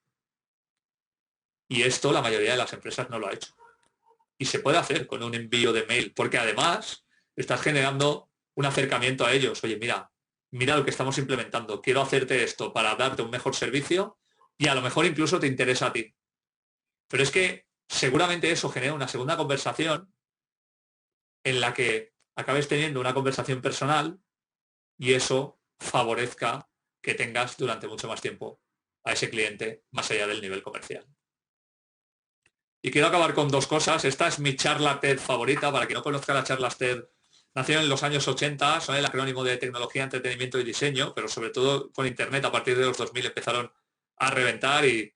Y esto la mayoría de las empresas no lo ha hecho. Y se puede hacer con un envío de mail, porque además estás generando un acercamiento a ellos. Oye, mira lo que estamos implementando. Quiero hacerte esto para darte un mejor servicio y a lo mejor incluso te interesa a ti. Pero es que seguramente eso genera una segunda conversación en la que acabes teniendo una conversación personal y eso favorezca que tengas durante mucho más tiempo a ese cliente más allá del nivel comercial. Y quiero acabar con 2 cosas. Esta es mi charla TED favorita. Para quien no conozca las charlas TED, nació en los años 80, son el acrónimo de tecnología, entretenimiento y diseño, pero sobre todo con Internet a partir de los 2000 empezaron a reventar y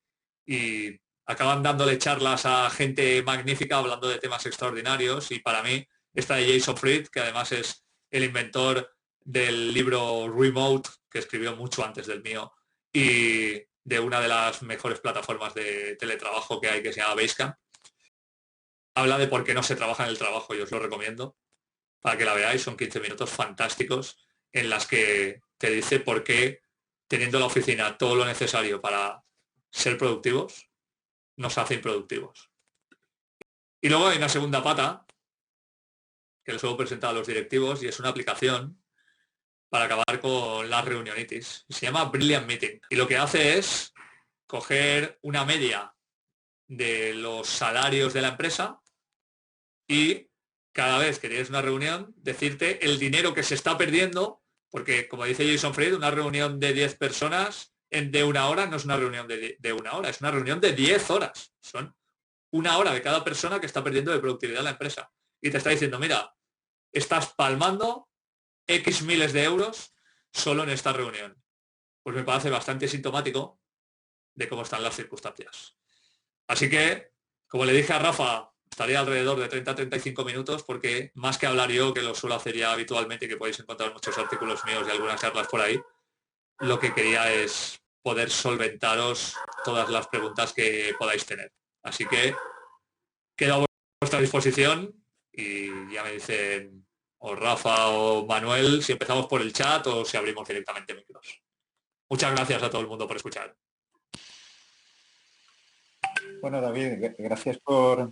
acaban dándole charlas a gente magnífica hablando de temas extraordinarios. Y para mí, esta de Jason Fried, que además es el inventor del libro Remote, que escribió mucho antes del mío, y de una de las mejores plataformas de teletrabajo que hay, que se llama Basecamp. Habla de por qué no se trabaja en el trabajo y os lo recomiendo para que la veáis. Son 15 minutos fantásticos en las que te dice por qué, teniendo la oficina todo lo necesario para ser productivos, nos hace improductivos. Y luego hay una segunda pata que les suelo presentar a los directivos y es una aplicación para acabar con las reunionitis. Se llama Brilliant Meeting y lo que hace es coger una media de los salarios de la empresa y cada vez que tienes una reunión decirte el dinero que se está perdiendo, porque como dice Jason Fried, una reunión de 10 personas de 1 hora no es una reunión de 1 hora, es una reunión de 10 horas. Son 1 hora de cada persona que está perdiendo de productividad en la empresa. Y te está diciendo, mira, estás palmando X miles de euros solo en esta reunión. Pues me parece bastante sintomático de cómo están las circunstancias. Así que, como le dije a Rafa, estaría alrededor de 30-35 minutos porque más que hablar yo, que lo suelo hacer ya habitualmente y que podéis encontrar muchos artículos míos y algunas charlas por ahí, lo que quería es poder solventaros todas las preguntas que podáis tener. Así que quedo a vuestra disposición y ya me dicen o Rafa o Manuel si empezamos por el chat o si abrimos directamente micros. Muchas gracias a todo el mundo por escuchar. Bueno, David, gracias por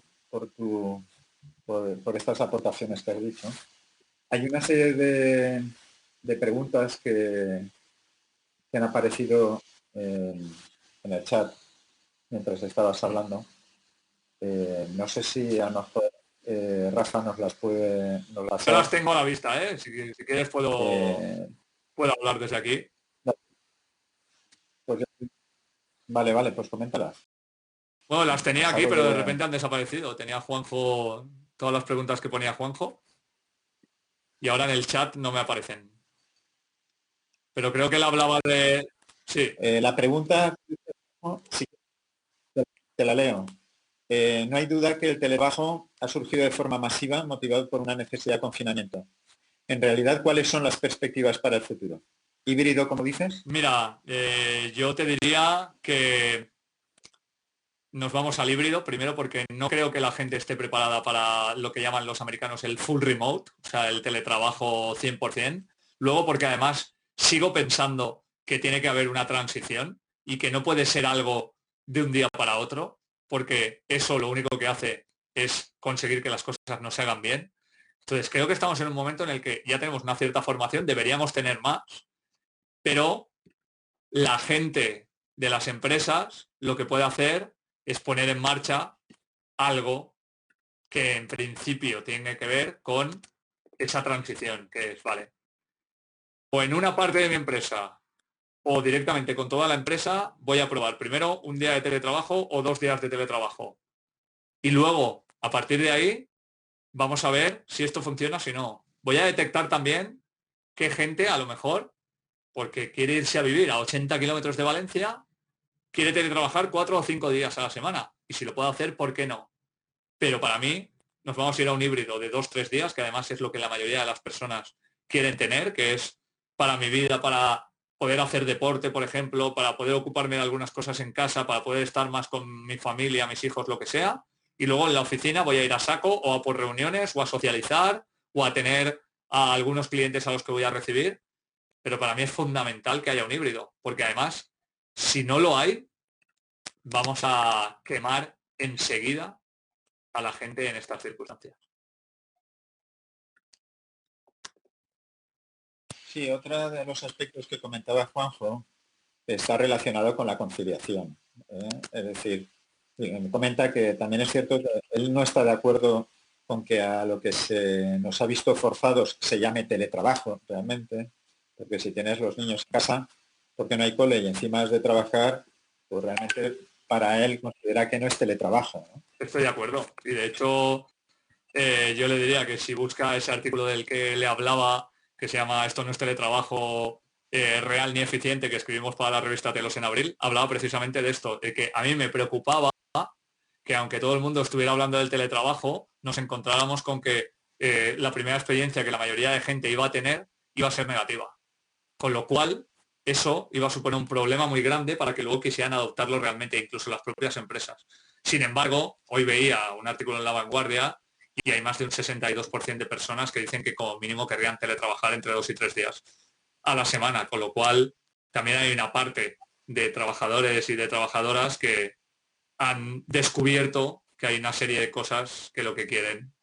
estas aportaciones que has dicho. Hay una serie de preguntas que han aparecido en el chat mientras estabas hablando. No sé si a lo mejor Rafa nos las puede... Yo las tengo a la vista, ¿eh? Si quieres puedo hablar desde aquí. Pues, vale, pues coméntalas. Bueno, las tenía aquí, pero de repente han desaparecido. Tenía Juanjo todas las preguntas que ponía Juanjo y ahora en el chat no me aparecen. Pero creo que él hablaba de... Sí. La pregunta, sí, te la leo. No hay duda que el teletrabajo ha surgido de forma masiva, motivado por una necesidad de confinamiento. En realidad, ¿cuáles son las perspectivas para el futuro? ¿Híbrido, como dices? Mira, yo te diría que nos vamos al híbrido, primero porque no creo que la gente esté preparada para lo que llaman los americanos el full remote, o sea, el teletrabajo 100%. Luego porque además sigo pensando que tiene que haber una transición y que no puede ser algo de un día para otro, porque eso lo único que hace es conseguir que las cosas no se hagan bien. Entonces creo que estamos en un momento en el que ya tenemos una cierta formación, deberíamos tener más, pero la gente de las empresas lo que puede hacer es poner en marcha algo que en principio tiene que ver con esa transición, que es, vale, o en una parte de mi empresa o directamente con toda la empresa, voy a probar primero un día de teletrabajo o 2 días de teletrabajo. Y luego, a partir de ahí, vamos a ver si esto funciona o si no. Voy a detectar también qué gente, a lo mejor, porque quiere irse a vivir a 80 kilómetros de Valencia, quiere teletrabajar 4 o 5 días a la semana. Y si lo puedo hacer, ¿por qué no? Pero para mí, nos vamos a ir a un híbrido de 2-3 días, que además es lo que la mayoría de las personas quieren tener, que es para mi vida, para poder hacer deporte, por ejemplo, para poder ocuparme de algunas cosas en casa, para poder estar más con mi familia, mis hijos, lo que sea. Y luego en la oficina voy a ir a saco o a por reuniones o a socializar o a tener a algunos clientes a los que voy a recibir. Pero para mí es fundamental que haya un híbrido, porque además, si no lo hay, vamos a quemar enseguida a la gente en estas circunstancias. Sí, otro de los aspectos que comentaba Juanjo está relacionado con la conciliación. Es decir, me comenta que también es cierto que él no está de acuerdo con que a lo que se nos ha visto forzados se llame teletrabajo realmente, porque si tienes los niños en casa, porque no hay cole y encima has de trabajar, pues realmente para él considera que no es teletrabajo, ¿no? Estoy de acuerdo. Y de hecho, yo le diría que si busca ese artículo del que le hablaba, que se llama Esto no es teletrabajo real ni eficiente, que escribimos para la revista Telos en abril, hablaba precisamente de esto, de que a mí me preocupaba que aunque todo el mundo estuviera hablando del teletrabajo, nos encontráramos con que la primera experiencia que la mayoría de gente iba a tener iba a ser negativa. Con lo cual, eso iba a suponer un problema muy grande para que luego quisieran adoptarlo realmente, incluso las propias empresas. Sin embargo, hoy veía un artículo en La Vanguardia y hay más de un 62% de personas que dicen que como mínimo querrían teletrabajar entre 2 y 3 días a la semana, con lo cual también hay una parte de trabajadores y de trabajadoras que han descubierto que hay una serie de cosas que lo que quieren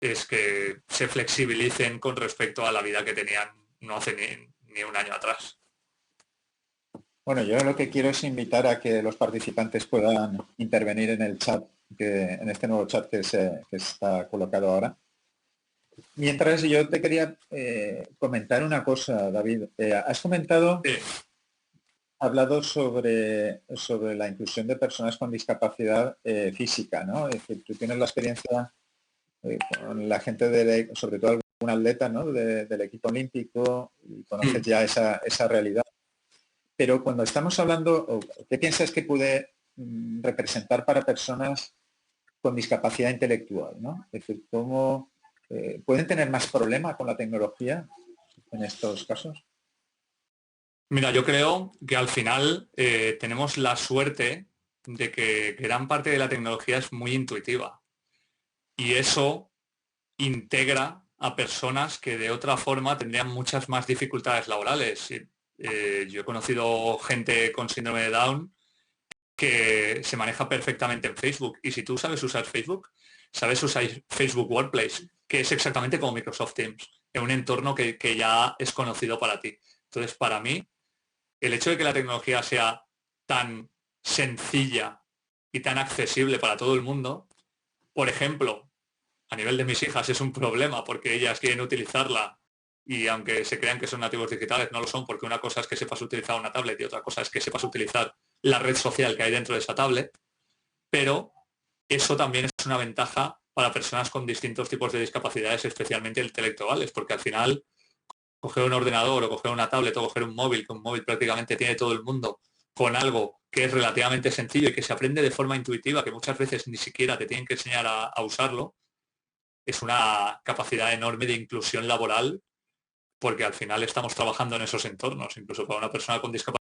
es que se flexibilicen con respecto a la vida que tenían no hace ni un año atrás. Bueno, yo lo que quiero es invitar a que los participantes puedan intervenir en el chat, en este nuevo chat que está colocado ahora. Mientras yo te quería comentar una cosa, David. Has comentado, Sí. hablado sobre la inclusión de personas con discapacidad física, ¿no? Es decir, tú tienes la experiencia con la gente, sobre todo algún atleta, ¿no? Del equipo olímpico, y conoces ya esa realidad. Pero cuando estamos hablando, ¿qué piensas que puede representar para personas con discapacidad intelectual, ¿no? Es decir, ¿cómo pueden tener más problema con la tecnología en estos casos? Mira, yo creo que al final tenemos la suerte de que gran parte de la tecnología es muy intuitiva y eso integra a personas que de otra forma tendrían muchas más dificultades laborales. Yo he conocido gente con síndrome de Down que se maneja perfectamente en Facebook y si tú sabes usar Facebook, sabes usar Facebook Workplace, que es exactamente como Microsoft Teams, en un entorno que ya es conocido para ti. Entonces, para mí, el hecho de que la tecnología sea tan sencilla y tan accesible para todo el mundo, por ejemplo, a nivel de mis hijas es un problema porque ellas quieren utilizarla y aunque se crean que son nativos digitales, no lo son, porque una cosa es que sepas utilizar una tablet y otra cosa es que sepas utilizar la red social que hay dentro de esa tablet, pero eso también es una ventaja para personas con distintos tipos de discapacidades, especialmente intelectuales, porque al final coger un ordenador o coger una tablet o coger un móvil, que un móvil prácticamente tiene todo el mundo, con algo que es relativamente sencillo y que se aprende de forma intuitiva, que muchas veces ni siquiera te tienen que enseñar a usarlo, es una capacidad enorme de inclusión laboral, porque al final estamos trabajando en esos entornos, incluso para una persona con discapacidad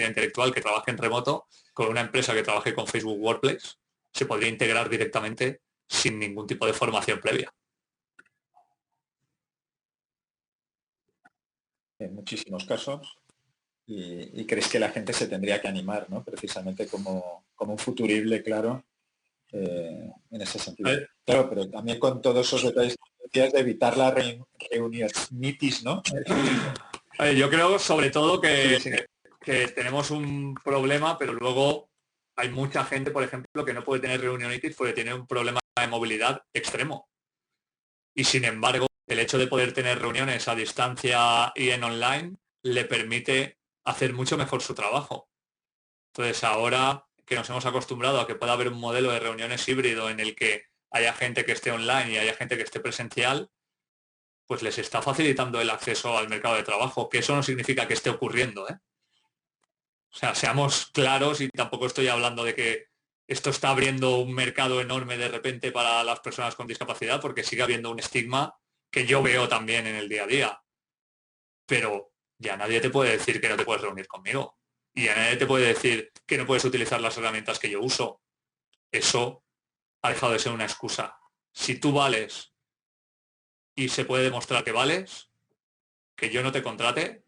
intelectual que trabaje en remoto, con una empresa que trabaje con Facebook Workplace, se podría integrar directamente sin ningún tipo de formación previa. En muchísimos casos. Y crees que la gente se tendría que animar, ¿no? Precisamente como un futurible, claro, en ese sentido. Claro, pero también con todos esos detalles que decías de evitar la reunionitis, ¿no? Yo creo sobre todo Sí, sí. que tenemos un problema, pero luego hay mucha gente, por ejemplo, que no puede tener reunionitis porque tiene un problema de movilidad extremo. Y sin embargo, el hecho de poder tener reuniones a distancia y en online le permite hacer mucho mejor su trabajo. Entonces ahora que nos hemos acostumbrado a que pueda haber un modelo de reuniones híbrido en el que haya gente que esté online y haya gente que esté presencial, pues les está facilitando el acceso al mercado de trabajo, que eso no significa que esté ocurriendo, ¿eh? O sea, seamos claros, y tampoco estoy hablando de que esto está abriendo un mercado enorme de repente para las personas con discapacidad, porque sigue habiendo un estigma que yo veo también en el día a día. Pero ya nadie te puede decir que no te puedes reunir conmigo. Y ya nadie te puede decir que no puedes utilizar las herramientas que yo uso. Eso ha dejado de ser una excusa. Si tú vales y se puede demostrar que vales, que yo no te contrate,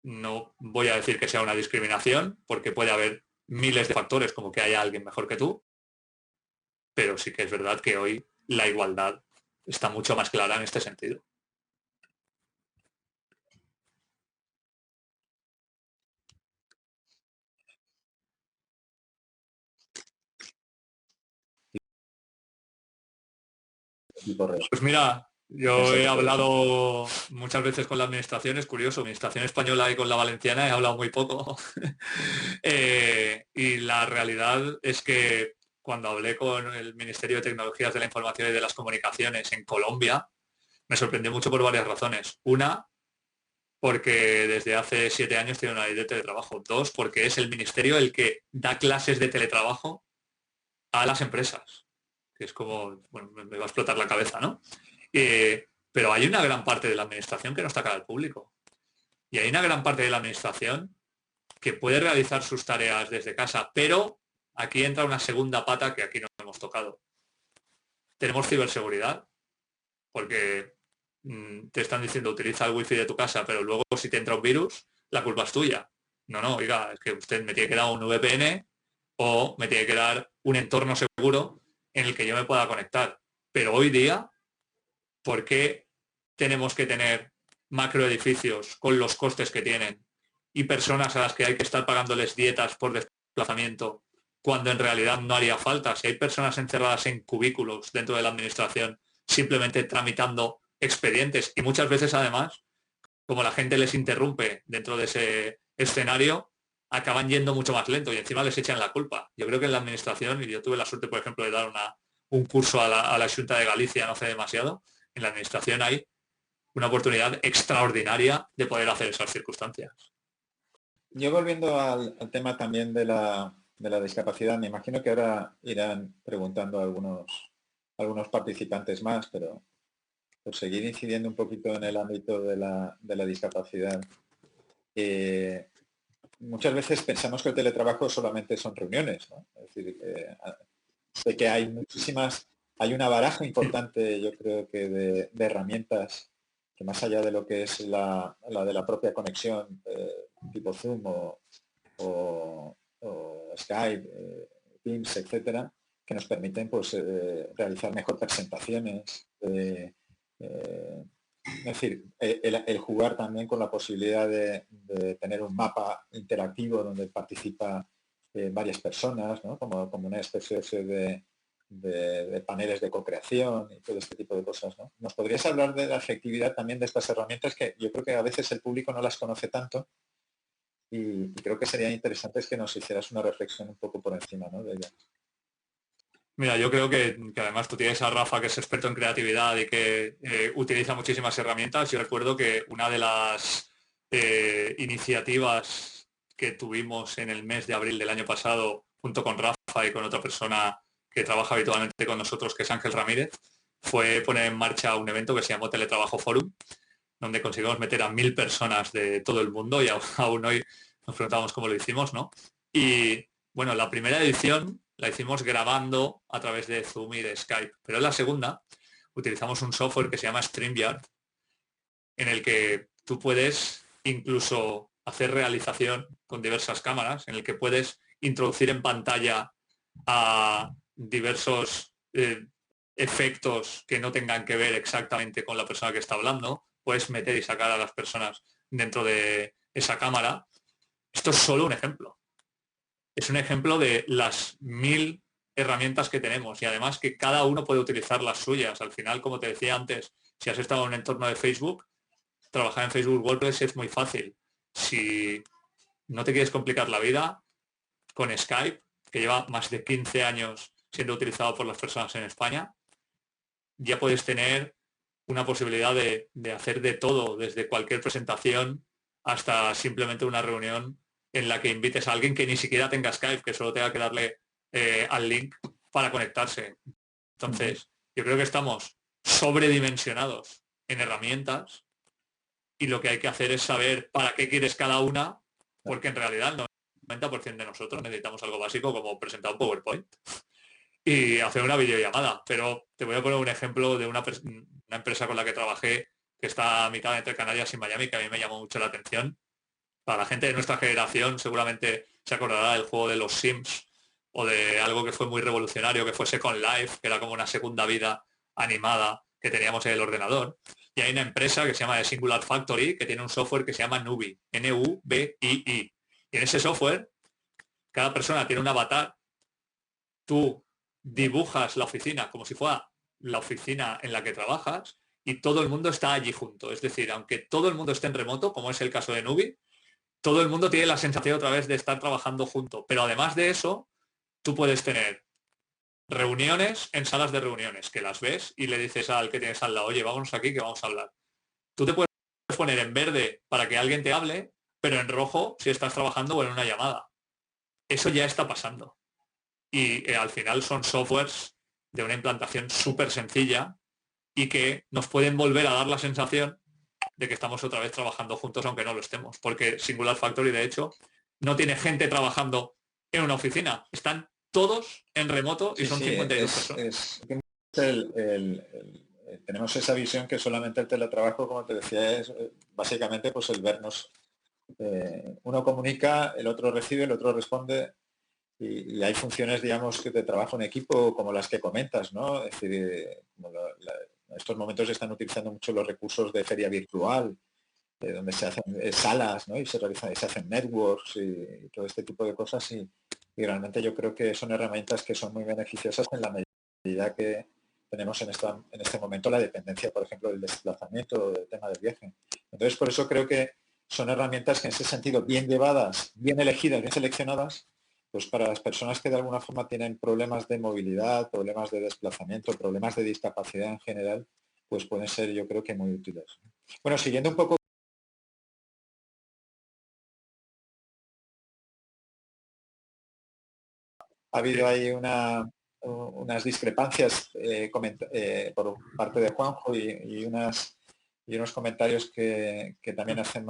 no voy a decir que sea una discriminación, porque puede haber miles de factores como que haya alguien mejor que tú, pero sí que es verdad que hoy la igualdad está mucho más clara en este sentido. Pues mira, yo he hablado muchas veces con la administración, es curioso, administración española y con la valenciana he hablado muy poco. Y la realidad es que cuando hablé con el Ministerio de Tecnologías de la Información y de las Comunicaciones en Colombia, me sorprendió mucho por varias razones. Una, porque desde hace 7 años tiene una ley de teletrabajo. Dos, porque es el ministerio el que da clases de teletrabajo a las empresas. Que es como, bueno, me va a explotar la cabeza, ¿no? Pero hay una gran parte de la administración que no está cara al público. Y hay una gran parte de la administración que puede realizar sus tareas desde casa, pero aquí entra una segunda pata que aquí no hemos tocado. Tenemos ciberseguridad, porque te están diciendo utiliza el wifi de tu casa, pero luego si te entra un virus, la culpa es tuya. No, oiga, es que usted me tiene que dar un VPN o me tiene que dar un entorno seguro en el que yo me pueda conectar. Pero hoy día, ¿por qué tenemos que tener macroedificios con los costes que tienen y personas a las que hay que estar pagándoles dietas por desplazamiento cuando en realidad no haría falta? Si hay personas encerradas en cubículos dentro de la administración simplemente tramitando expedientes y muchas veces además, como la gente les interrumpe dentro de ese escenario, acaban yendo mucho más lento y encima les echan la culpa. Yo creo que en la administración, y yo tuve la suerte, por ejemplo, de dar un curso a la Xunta de Galicia no hace demasiado, en la administración hay una oportunidad extraordinaria de poder hacer esas circunstancias. Yo volviendo al tema también de la discapacidad, me imagino que ahora irán preguntando a algunos participantes más, pero por seguir incidiendo un poquito en el ámbito de la discapacidad, muchas veces pensamos que el teletrabajo solamente son reuniones, ¿no? Es decir, de que hay una baraja importante, yo creo que de herramientas que más allá de lo que es la de la propia conexión tipo Zoom o Skype, Teams, etcétera, que nos permiten pues realizar mejor presentaciones, es decir, el jugar también con la posibilidad de tener un mapa interactivo donde participa varias personas, ¿no? como una especie de paneles de co-creación y todo este tipo de cosas, ¿no? ¿Nos podrías hablar de la efectividad también de estas herramientas que yo creo que a veces el público no las conoce tanto y creo que sería interesante que nos hicieras una reflexión un poco por encima, ¿no?, de ellas? Mira, yo creo que además tú tienes a Rafa, que es experto en creatividad y que utiliza muchísimas herramientas. Yo recuerdo que una de las iniciativas que tuvimos en el mes de abril del año pasado, junto con Rafa y con otra persona que trabaja habitualmente con nosotros, que es Ángel Ramírez, fue poner en marcha un evento que se llamó Teletrabajo Forum, donde conseguimos meter a 1000 personas de todo el mundo y aún hoy nos preguntamos cómo lo hicimos, ¿no? Y bueno, la primera edición la hicimos grabando a través de Zoom y de Skype, pero en la segunda utilizamos un software que se llama StreamYard, en el que tú puedes incluso hacer realización con diversas cámaras, en el que puedes introducir en pantalla a diversos efectos que no tengan que ver exactamente con la persona que está hablando, puedes meter y sacar a las personas dentro de esa cámara. Esto es solo un ejemplo. Es un ejemplo de las 1000 herramientas que tenemos y además que cada uno puede utilizar las suyas. Al final, como te decía antes, Si has estado en un entorno de Facebook, trabajar en Facebook WordPress es muy fácil. Si no te quieres complicar la vida, con Skype, que lleva más de 15 años siendo utilizado por las personas en España, ya puedes tener una posibilidad de hacer de todo, desde cualquier presentación hasta simplemente una reunión en la que invites a alguien que ni siquiera tenga Skype, que solo tenga que darle al link para conectarse. Entonces, yo creo que estamos sobredimensionados en herramientas y lo que hay que hacer es saber para qué quieres cada una, porque en realidad el 90% de nosotros necesitamos algo básico como presentar un PowerPoint y hacer una videollamada. Pero te voy a poner un ejemplo de una empresa con la que trabajé que está a mitad entre Canarias y Miami, que a mí me llamó mucho la atención. Para la gente de nuestra generación seguramente se acordará del juego de los Sims o de algo que fue muy revolucionario, que fue Second Life, que era como una segunda vida animada que teníamos en el ordenador. Y hay una empresa que se llama The Singular Factory, que tiene un software que se llama Nubii, N-U-B-I-I. Y en ese software, cada persona tiene un avatar. Tú dibujas la oficina como si fuera la oficina en la que trabajas y todo el mundo está allí junto. Es decir, aunque todo el mundo esté en remoto, como es el caso de Nubii, todo el mundo tiene la sensación otra vez de estar trabajando junto. Pero además de eso, tú puedes tener reuniones en salas de reuniones, que las ves y le dices al que tienes al lado, oye, vámonos aquí que vamos a hablar. Tú te puedes poner en verde para que alguien te hable, pero en rojo si estás trabajando o en una llamada. Eso ya está pasando. Y al final son softwares de una implantación súper sencilla y que nos pueden volver a dar la sensación de que estamos otra vez trabajando juntos aunque no lo estemos. Porque Singular Factory, de hecho, no tiene gente trabajando en una oficina. Están todos en remoto y son 52 personas. Tenemos esa visión que solamente el teletrabajo, como te decía, es básicamente pues el vernos. Uno comunica, el otro recibe, el otro responde y hay funciones, digamos, que de trabajo en equipo como las que comentas, ¿no? Es decir, en estos momentos se están utilizando mucho los recursos de feria virtual, donde se hacen salas, ¿no? Y se hacen networks y todo este tipo de cosas y realmente yo creo que son herramientas que son muy beneficiosas en la medida que tenemos en este momento la dependencia, por ejemplo, del desplazamiento, del tema del viaje. Entonces, por eso creo que son herramientas que en ese sentido, bien llevadas, bien elegidas, bien seleccionadas, pues para las personas que de alguna forma tienen problemas de movilidad, problemas de desplazamiento, problemas de discapacidad en general, pues pueden ser, yo creo que muy útiles. Bueno, siguiendo un poco. Ha habido ahí unas discrepancias por parte de Juanjo y unos comentarios que también hace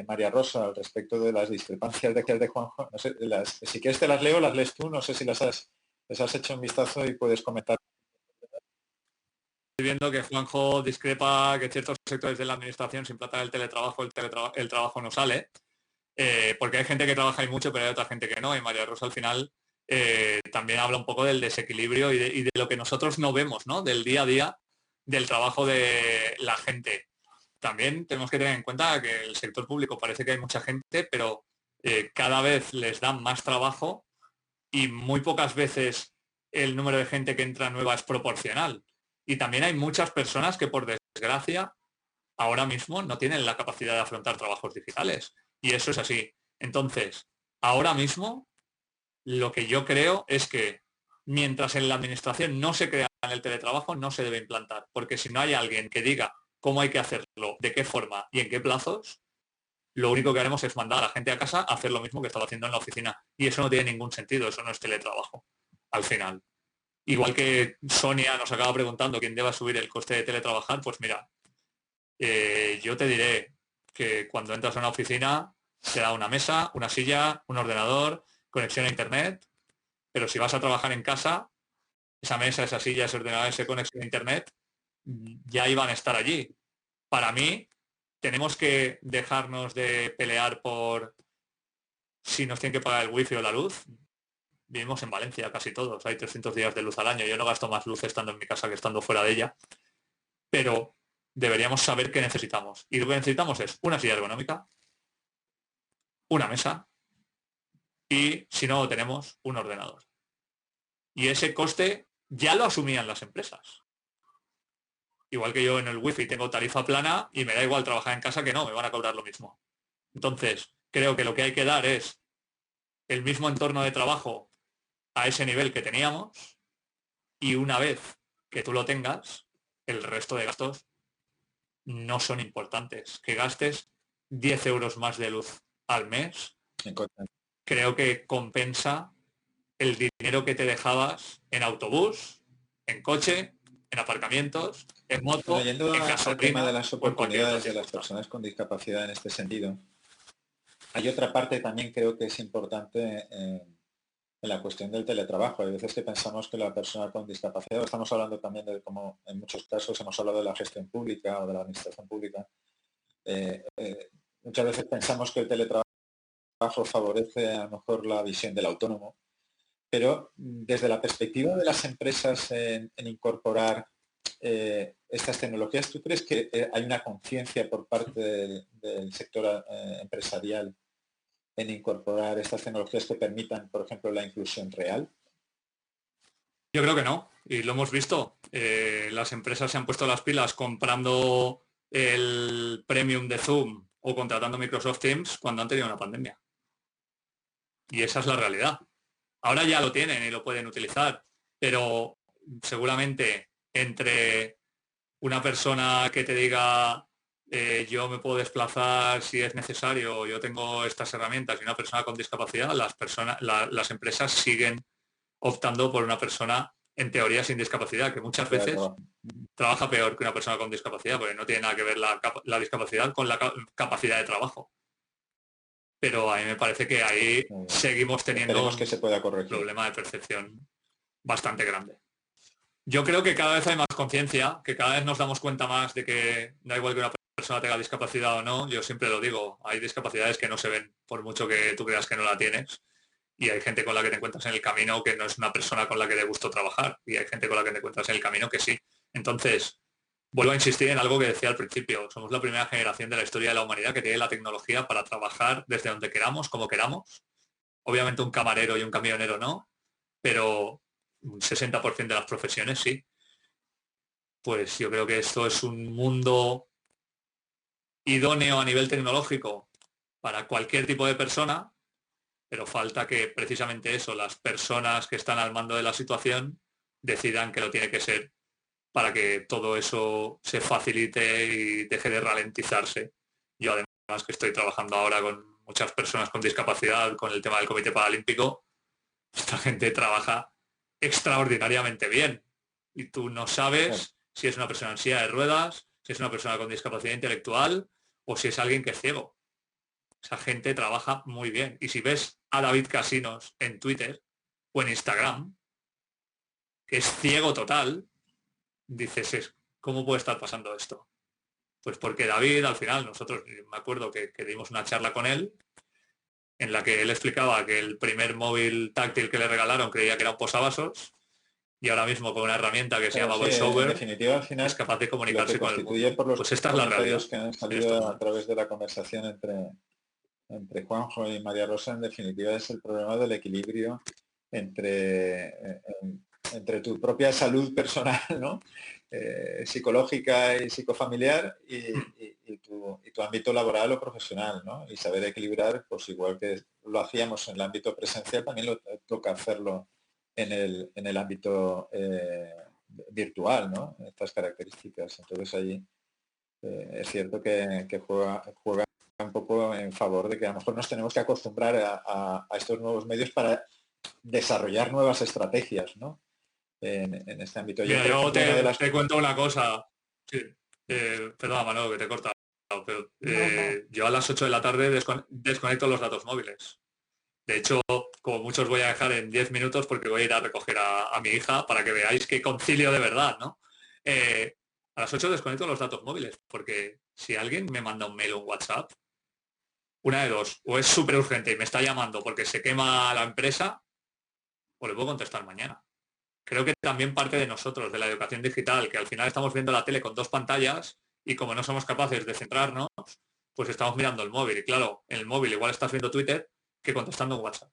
María Rosa al respecto de las discrepancias de Juanjo. No sé, si quieres te las leo, las lees tú, no sé si les has hecho un vistazo y puedes comentar. Estoy viendo que Juanjo discrepa que ciertos sectores de la administración, sin implantar el teletrabajo, el trabajo no sale, porque hay gente que trabaja y mucho, pero hay otra gente que no, y María Rosa al final también habla un poco del desequilibrio y de lo que nosotros no vemos, ¿no? Del día a día del trabajo de la gente. También tenemos que tener en cuenta que el sector público parece que hay mucha gente, pero cada vez les dan más trabajo y muy pocas veces el número de gente que entra nueva es proporcional. Y también hay muchas personas que, por desgracia, ahora mismo no tienen la capacidad de afrontar trabajos digitales. Y eso es así. Entonces, ahora mismo, lo que yo creo es que mientras en la administración no se crea el teletrabajo, no se debe implantar. Porque si no hay alguien que diga cómo hay que hacerlo, de qué forma y en qué plazos, lo único que haremos es mandar a la gente a casa a hacer lo mismo que estaba haciendo en la oficina. Y eso no tiene ningún sentido, eso no es teletrabajo, al final. Igual que Sonia nos acaba preguntando quién deba subir el coste de teletrabajar, pues mira, yo te diré que cuando entras a una oficina te da una mesa, una silla, un ordenador, conexión a internet, pero si vas a trabajar en casa, esa mesa, esa silla, ese ordenador, esa conexión a internet, ya iban a estar allí. Para mí, tenemos que dejarnos de pelear por si nos tienen que pagar el wifi o la luz. Vivimos en Valencia casi todos, hay 300 días de luz al año. Yo no gasto más luz estando en mi casa que estando fuera de ella, pero deberíamos saber qué necesitamos. Y lo que necesitamos es una silla ergonómica, una mesa y, si no lo tenemos, un ordenador. Y ese coste ya lo asumían las empresas. igual que yo en el wifi tengo tarifa plana y me da igual trabajar en casa que no, me van a cobrar lo mismo. Entonces, creo que lo que hay que dar es el mismo entorno de trabajo a ese nivel que teníamos, y una vez que tú lo tengas, el resto de gastos no son importantes. Que gastes 10 euros más de luz al mes, creo que compensa el dinero que te dejabas en autobús, en coche, en aparcamientos, en moto, bueno, yendo en al tema de las o en cualquier otra oportunidades de las circunstancia. personas con discapacidad en este sentido, hay otra parte también creo que es importante en la cuestión del teletrabajo. Hay veces que pensamos que la persona con discapacidad, estamos hablando también de cómo en muchos casos hemos hablado de la gestión pública o de la administración pública, muchas veces pensamos que el teletrabajo favorece a lo mejor la visión del autónomo, pero desde la perspectiva de las empresas en incorporar estas tecnologías, ¿tú crees que hay una conciencia por parte del sector empresarial en incorporar estas tecnologías que permitan, por ejemplo, la inclusión real? Yo creo que no, y lo hemos visto. Las empresas se han puesto las pilas comprando el premium de Zoom o contratando Microsoft Teams cuando han tenido una pandemia. Y esa es la realidad. Ahora ya lo tienen y lo pueden utilizar, pero seguramente entre una persona que te diga yo me puedo desplazar si es necesario, yo tengo estas herramientas, y una persona con discapacidad, las empresas siguen optando por una persona en teoría sin discapacidad, que muchas veces trabaja peor que una persona con discapacidad, porque no tiene nada que ver la discapacidad con la capacidad de trabajo. Pero a mí me parece que ahí seguimos teniendo que se pueda corregir. un problema de percepción bastante grande. Yo creo que cada vez hay más conciencia, que cada vez nos damos cuenta más de que da igual que una persona tenga discapacidad o no. Yo siempre lo digo, hay discapacidades que no se ven, por mucho que tú creas que no la tienes. Y hay gente con la que te encuentras en el camino que no es una persona con la que te gustó trabajar. Y hay gente con la que te encuentras en el camino que sí. Entonces, vuelvo a insistir en algo que decía al principio. Somos la primera generación de la historia de la humanidad que tiene la tecnología para trabajar desde donde queramos, como queramos. Obviamente un camarero y un camionero no, pero un 60% de las profesiones sí. Pues yo creo que esto es un mundo idóneo a nivel tecnológico para cualquier tipo de persona, pero falta que precisamente eso, las personas que están al mando de la situación decidan que lo tiene que ser para que todo eso se facilite y deje de ralentizarse. Yo además que estoy trabajando ahora con muchas personas con discapacidad, con el tema del Comité Paralímpico, esta gente trabaja extraordinariamente bien y tú no sabes si es una persona en silla de ruedas, si es una persona con discapacidad intelectual o si es alguien que es ciego. Esa gente trabaja muy bien. Y si ves a David Casinos en Twitter o en Instagram, que es ciego total, dices, ¿cómo puede estar pasando esto? Pues porque David, al final, nosotros, me acuerdo que dimos una charla con él, en la que él explicaba que el primer móvil táctil que le regalaron creía que era un posavasos, y ahora mismo con una herramienta que se llama VoiceOver, en definitiva, al final, es capaz de comunicarse con el mundo. Por los pues esta es la realidad que han salido a través de la conversación entre Juanjo y María Rosa, en definitiva es el problema del equilibrio entre tu propia salud personal, ¿no? Psicológica y psicofamiliar y tu ámbito laboral o profesional, ¿no? Y saber equilibrar, pues igual que lo hacíamos en el ámbito presencial, también lo toca hacerlo en el ámbito virtual, ¿no? Estas características. Entonces ahí es cierto que juega un poco en favor de que a lo mejor nos tenemos que acostumbrar a estos nuevos medios para desarrollar nuevas estrategias, ¿no? En este ámbito. Mira, yo te cuento una cosa. Sí. Perdona, Manolo, que te he cortado. Pero, yo a las 8 de la tarde desconecto los datos móviles. De hecho, como muchos voy a dejar en 10 minutos porque voy a ir a recoger a mi hija para que veáis que concilio de verdad, ¿no? A las 8 desconecto los datos móviles, porque si alguien me manda un mail o un WhatsApp, una de dos, o es súper urgente y me está llamando porque se quema la empresa, o le puedo contestar mañana. Creo que también parte de nosotros, de la educación digital, que al final estamos viendo la tele con dos pantallas y como no somos capaces de centrarnos, pues estamos mirando el móvil. Y claro, en el móvil igual estás viendo Twitter que contestando en WhatsApp.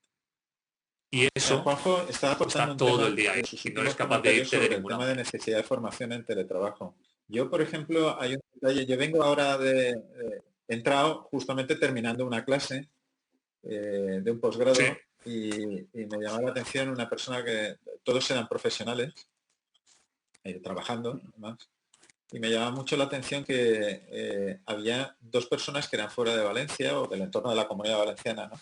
Y eso Juanjo está todo el día ahí y no eres capaz de irte de ninguna manera. El tema de necesidad de formación en teletrabajo. Yo, por ejemplo, hay un detalle. Yo vengo ahora he entrado justamente terminando una clase de un Sí, posgrado y me llamaba la atención una persona que todos eran profesionales, trabajando, además, y me llamaba mucho la atención que había dos personas que eran fuera de Valencia o del entorno de la Comunidad Valenciana, ¿no?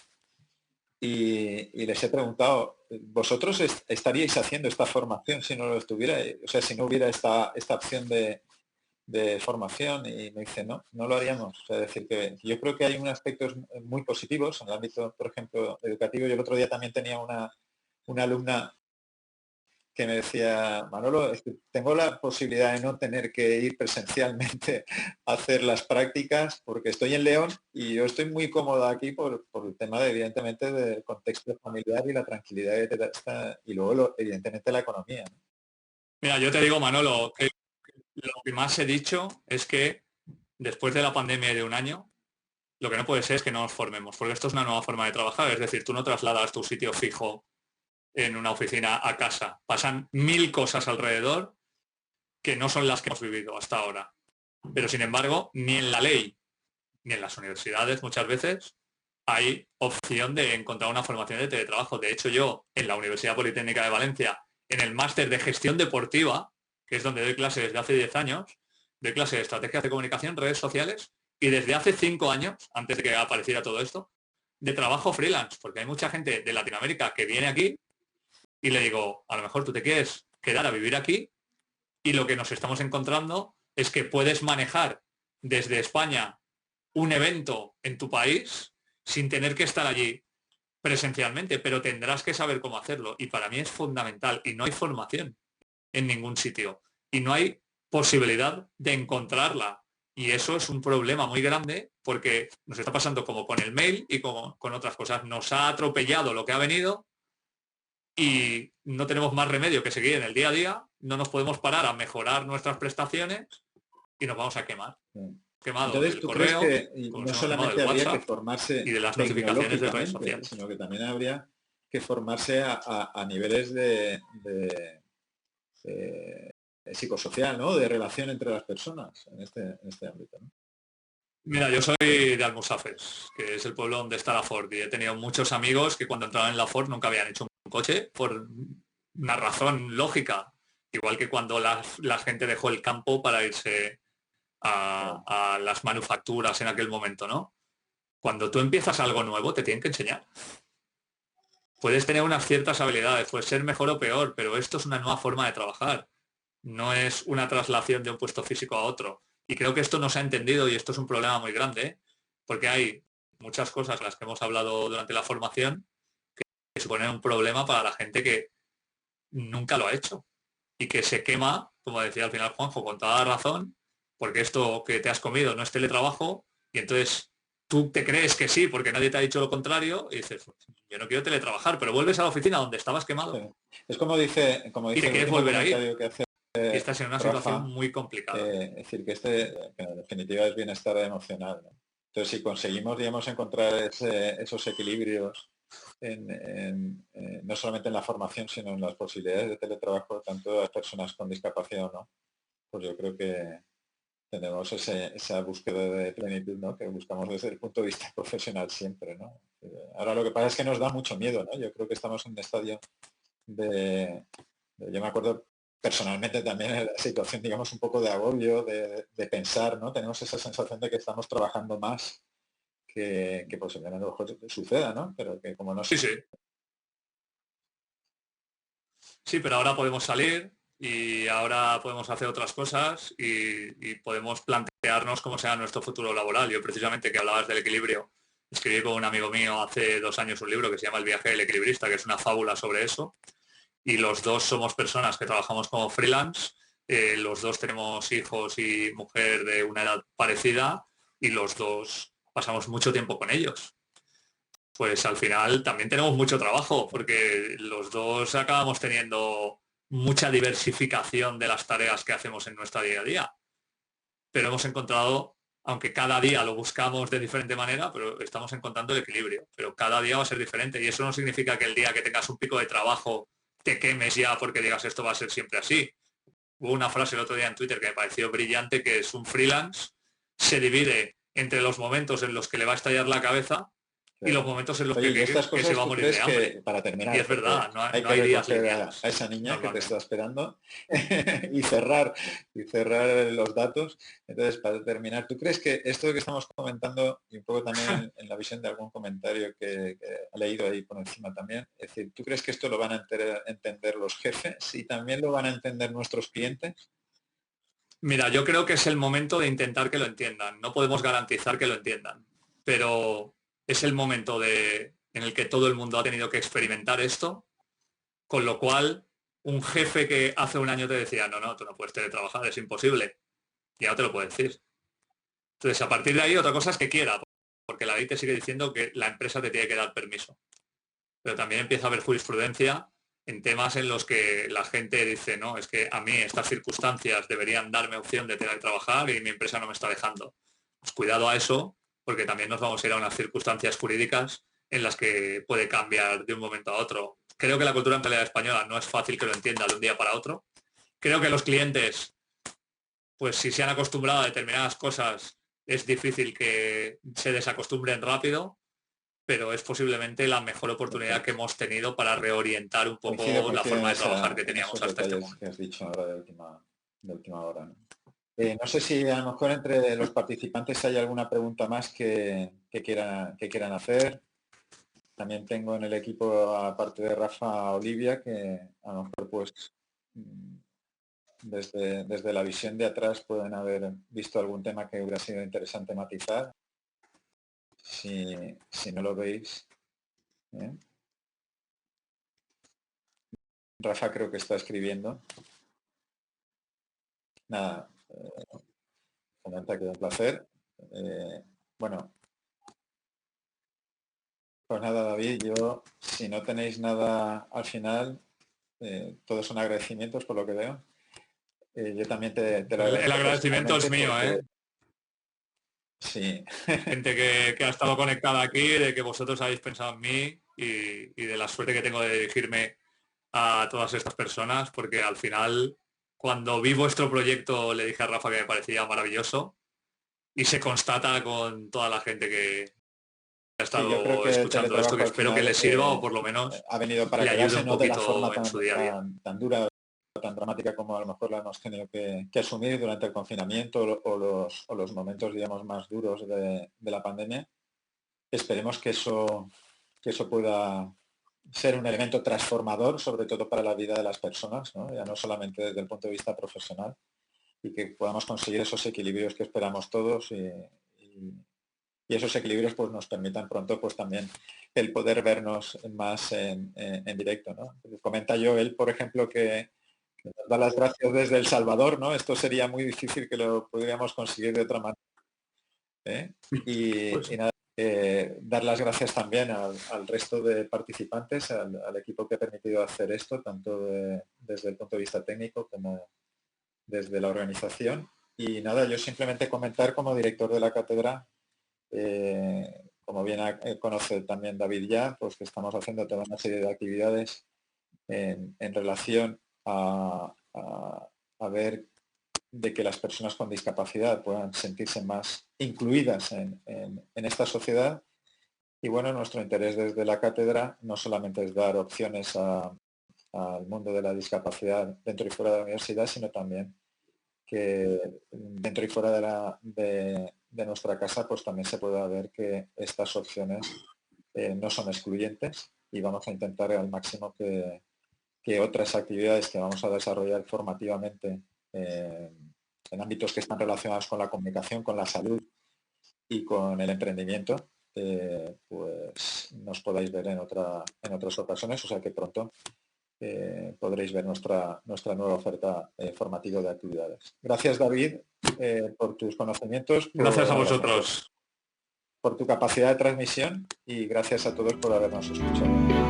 Y les he preguntado, ¿vosotros estaríais haciendo esta formación si no lo estuviera? O sea, si no hubiera esta opción de formación, y me dice, no, no lo haríamos. O sea, es decir, que yo creo que hay unos aspectos muy positivos en el ámbito, por ejemplo, educativo. Yo el otro día también tenía una alumna que me decía, Manolo, es que tengo la posibilidad de no tener que ir presencialmente a hacer las prácticas porque estoy en León y yo estoy muy cómoda aquí por el tema de, evidentemente, del contexto familiar y la tranquilidad que te da y luego, evidentemente, la economía, ¿no? mira, yo te digo, Manolo, que lo que más he dicho es que después de la pandemia y de un año, lo que no puede ser es que no nos formemos, porque esto es una nueva forma de trabajar, es decir, tú no trasladas tu sitio fijo en una oficina a casa, pasan 1000 cosas alrededor que no son las que hemos vivido hasta ahora. Pero sin embargo, ni en la ley ni en las universidades muchas veces hay opción de encontrar una formación de teletrabajo. De hecho, yo en la Universidad Politécnica de Valencia, en el máster de gestión deportiva, que es donde doy clases desde hace 10 años, doy clases de estrategias de comunicación, redes sociales, y desde hace 5 años, antes de que apareciera todo esto, de trabajo freelance, porque hay mucha gente de Latinoamérica que viene aquí y le digo, a lo mejor tú te quieres quedar a vivir aquí y lo que nos estamos encontrando es que puedes manejar desde España un evento en tu país sin tener que estar allí presencialmente, pero tendrás que saber cómo hacerlo. Y para mí es fundamental. Y no hay formación en ningún sitio. Y no hay posibilidad de encontrarla. Y eso es un problema muy grande porque nos está pasando como con el mail y como con otras cosas. Nos ha atropellado lo que ha venido y no tenemos más remedio que seguir en el día a día. No nos podemos parar a mejorar nuestras prestaciones y nos vamos a quemar. Quemado Entonces, del ¿tú crees correo, que como no nos hemos quemado solamente del habría que WhatsApp y formarse de las notificaciones de redes tecnológicamente, sociales. sino que también habría que formarse a niveles de psicosocial, ¿no? De relación entre las personas en este ámbito, ¿no? Mira, yo soy de Almusafes, que es el pueblo donde está la Ford, y he tenido muchos amigos que cuando entraban en la Ford nunca habían hecho un coche por una razón lógica, igual que cuando la gente dejó el campo para irse Claro. a las manufacturas en aquel momento, ¿no? Cuando tú empiezas algo nuevo te tienen que enseñar. Puedes tener unas ciertas habilidades, puedes ser mejor o peor, pero esto es una nueva forma de trabajar. No es una traslación de un puesto físico a otro. Y creo que esto no se ha entendido y esto es un problema muy grande, ¿eh? Porque hay muchas cosas las que hemos hablado durante la formación que suponen un problema para la gente que nunca lo ha hecho y que se quema, como decía al final Juanjo, con toda razón, porque esto que te has comido no es teletrabajo y entonces tú te crees que sí porque nadie te ha dicho lo contrario y dices, pues, yo no quiero teletrabajar, pero vuelves a la oficina donde estabas quemado Sí. Es como y dice te el quieres último volver a ir comentario que hace y estás en una situación Rafa, muy complicada. es decir, que en definitiva es bienestar emocional, ¿no? Entonces, si conseguimos, digamos, encontrar esos equilibrios no solamente en la formación, sino en las posibilidades de teletrabajo, tanto de las personas con discapacidad o no, pues yo creo que tenemos esa búsqueda de plenitud, ¿no? Que buscamos desde el punto de vista profesional siempre, ¿no? Ahora lo que pasa es que nos da mucho miedo, ¿no? Yo creo que estamos en un estadio yo me acuerdo personalmente también en la situación, digamos, un poco de agobio, de pensar, ¿no? Tenemos esa sensación de que estamos trabajando más que posiblemente a lo mejor suceda, ¿no? Pero que como no Sí, sí. Sí, pero ahora podemos salir y ahora podemos hacer otras cosas y podemos plantearnos cómo será nuestro futuro laboral. Yo precisamente que hablabas del equilibrio, escribí con un amigo mío hace 2 años un libro que se llama El viaje del equilibrista, que es una fábula sobre eso. Y los dos somos personas que trabajamos como freelance, los dos tenemos hijos y mujer de una edad parecida y los dos pasamos mucho tiempo con ellos. Pues al final también tenemos mucho trabajo porque los dos acabamos teniendo mucha diversificación de las tareas que hacemos en nuestra día a día. Pero hemos encontrado, aunque cada día lo buscamos de diferente manera, pero estamos encontrando el equilibrio. Pero cada día va a ser diferente y eso no significa que el día que tengas un pico de trabajo te quemes ya porque digas esto va a ser siempre así. Hubo una frase el otro día en Twitter que me pareció brillante, que es: un freelance se divide entre los momentos en los que le va a estallar la cabeza y los momentos en los Oye, y estas que se cosas va a tú morir crees de que, hambre. para Y terminar, es porque verdad, no, hay no que hay días recoger lineales a esa niña que te normalmente. está esperando y cerrar los datos. Entonces, para terminar, ¿tú crees que esto que estamos comentando, y un poco también en la visión de algún comentario que he leído ahí por encima también, es decir, ¿tú crees que esto lo van a entender los jefes y también lo van a entender nuestros clientes? Mira, yo creo que es el momento de intentar que lo entiendan. No podemos garantizar que lo entiendan, pero es el momento en el que todo el mundo ha tenido que experimentar esto, con lo cual un jefe que hace un año te decía: no, no, tú no puedes teletrabajar, es imposible, ya te lo puedo decir. Entonces, a partir de ahí, otra cosa es que quiera, porque la ley te sigue diciendo que la empresa te tiene que dar permiso. Pero también empieza a haber jurisprudencia en temas en los que la gente dice: no, es que a mí estas circunstancias deberían darme opción de teletrabajar y mi empresa no me está dejando. Pues cuidado a eso, porque también nos vamos a ir a unas circunstancias jurídicas en las que puede cambiar de un momento a otro. Creo que la cultura empresarial española no es fácil que lo entienda de un día para otro. Creo que los clientes, pues si se han acostumbrado a determinadas cosas, es difícil que se desacostumbren rápido, pero es posiblemente la mejor oportunidad que Perfecto. hemos tenido para reorientar un poco la Coincido forma de trabajar que en teníamos esos hasta este detalles que momento. has dicho ahora de última hora, ¿no? No sé si a lo mejor entre los participantes hay alguna pregunta más que quieran hacer. También tengo en el equipo, aparte de Rafa, a Olivia, que a lo mejor pues desde la visión de atrás pueden haber visto algún tema que hubiera sido interesante matizar. Si no lo veis. ¿Eh? Rafa creo que está escribiendo. Nada, comenta que un placer. Bueno, pues nada, David, yo, si no tenéis nada al final, todos son agradecimientos por lo que veo. Yo también te lo El agradezco agradecimiento es personalmente mío, porque ¿eh? sí, Gente que ha estado conectada aquí, de que vosotros habéis pensado en mí y de la suerte que tengo de dirigirme a todas estas personas, porque al final, cuando vi vuestro proyecto, le dije a Rafa que me parecía maravilloso y se constata con toda la gente que ha sí, yo creo estado que el escuchando esto, que teletrabajo al espero que le final sirva o por lo menos ha venido para le ayude quedarse, un no de la poquito forma en su día a día. tan dura, tan dramática como a lo mejor la hemos tenido que asumir durante el confinamiento o los momentos, digamos, más duros de la pandemia. Esperemos que eso pueda ser un elemento transformador, sobre todo para la vida de las personas, ¿no? Ya no solamente desde el punto de vista profesional, y que podamos conseguir esos equilibrios que esperamos todos y esos equilibrios pues nos permitan pronto pues también el poder vernos más en directo, ¿no? Comenta Joel, por ejemplo, que nos da las gracias desde El Salvador, ¿no? Esto sería muy difícil que lo pudiéramos conseguir de otra manera, ¿eh? Pues Y nada, dar las gracias también al resto de participantes, al equipo que ha permitido hacer esto, tanto desde el punto de vista técnico como desde la organización. Y nada, yo simplemente comentar como director de la cátedra, como bien conoce también David ya, pues que estamos haciendo toda una serie de actividades en relación a ver de que las personas con discapacidad puedan sentirse más incluidas en esta sociedad. Y bueno, nuestro interés desde la cátedra no solamente es dar opciones al mundo de la discapacidad dentro y fuera de la universidad, sino también que dentro y fuera de nuestra casa pues también se pueda ver que estas opciones no son excluyentes y vamos a intentar al máximo que otras actividades que vamos a desarrollar formativamente en ámbitos que están relacionados con la comunicación, con la salud y con el emprendimiento, pues nos podáis ver en otras ocasiones, o sea que pronto podréis ver nuestra nueva oferta formativa de actividades. Gracias, David, por tus conocimientos, gracias a vosotros. por tu capacidad de transmisión y gracias a todos por habernos escuchado.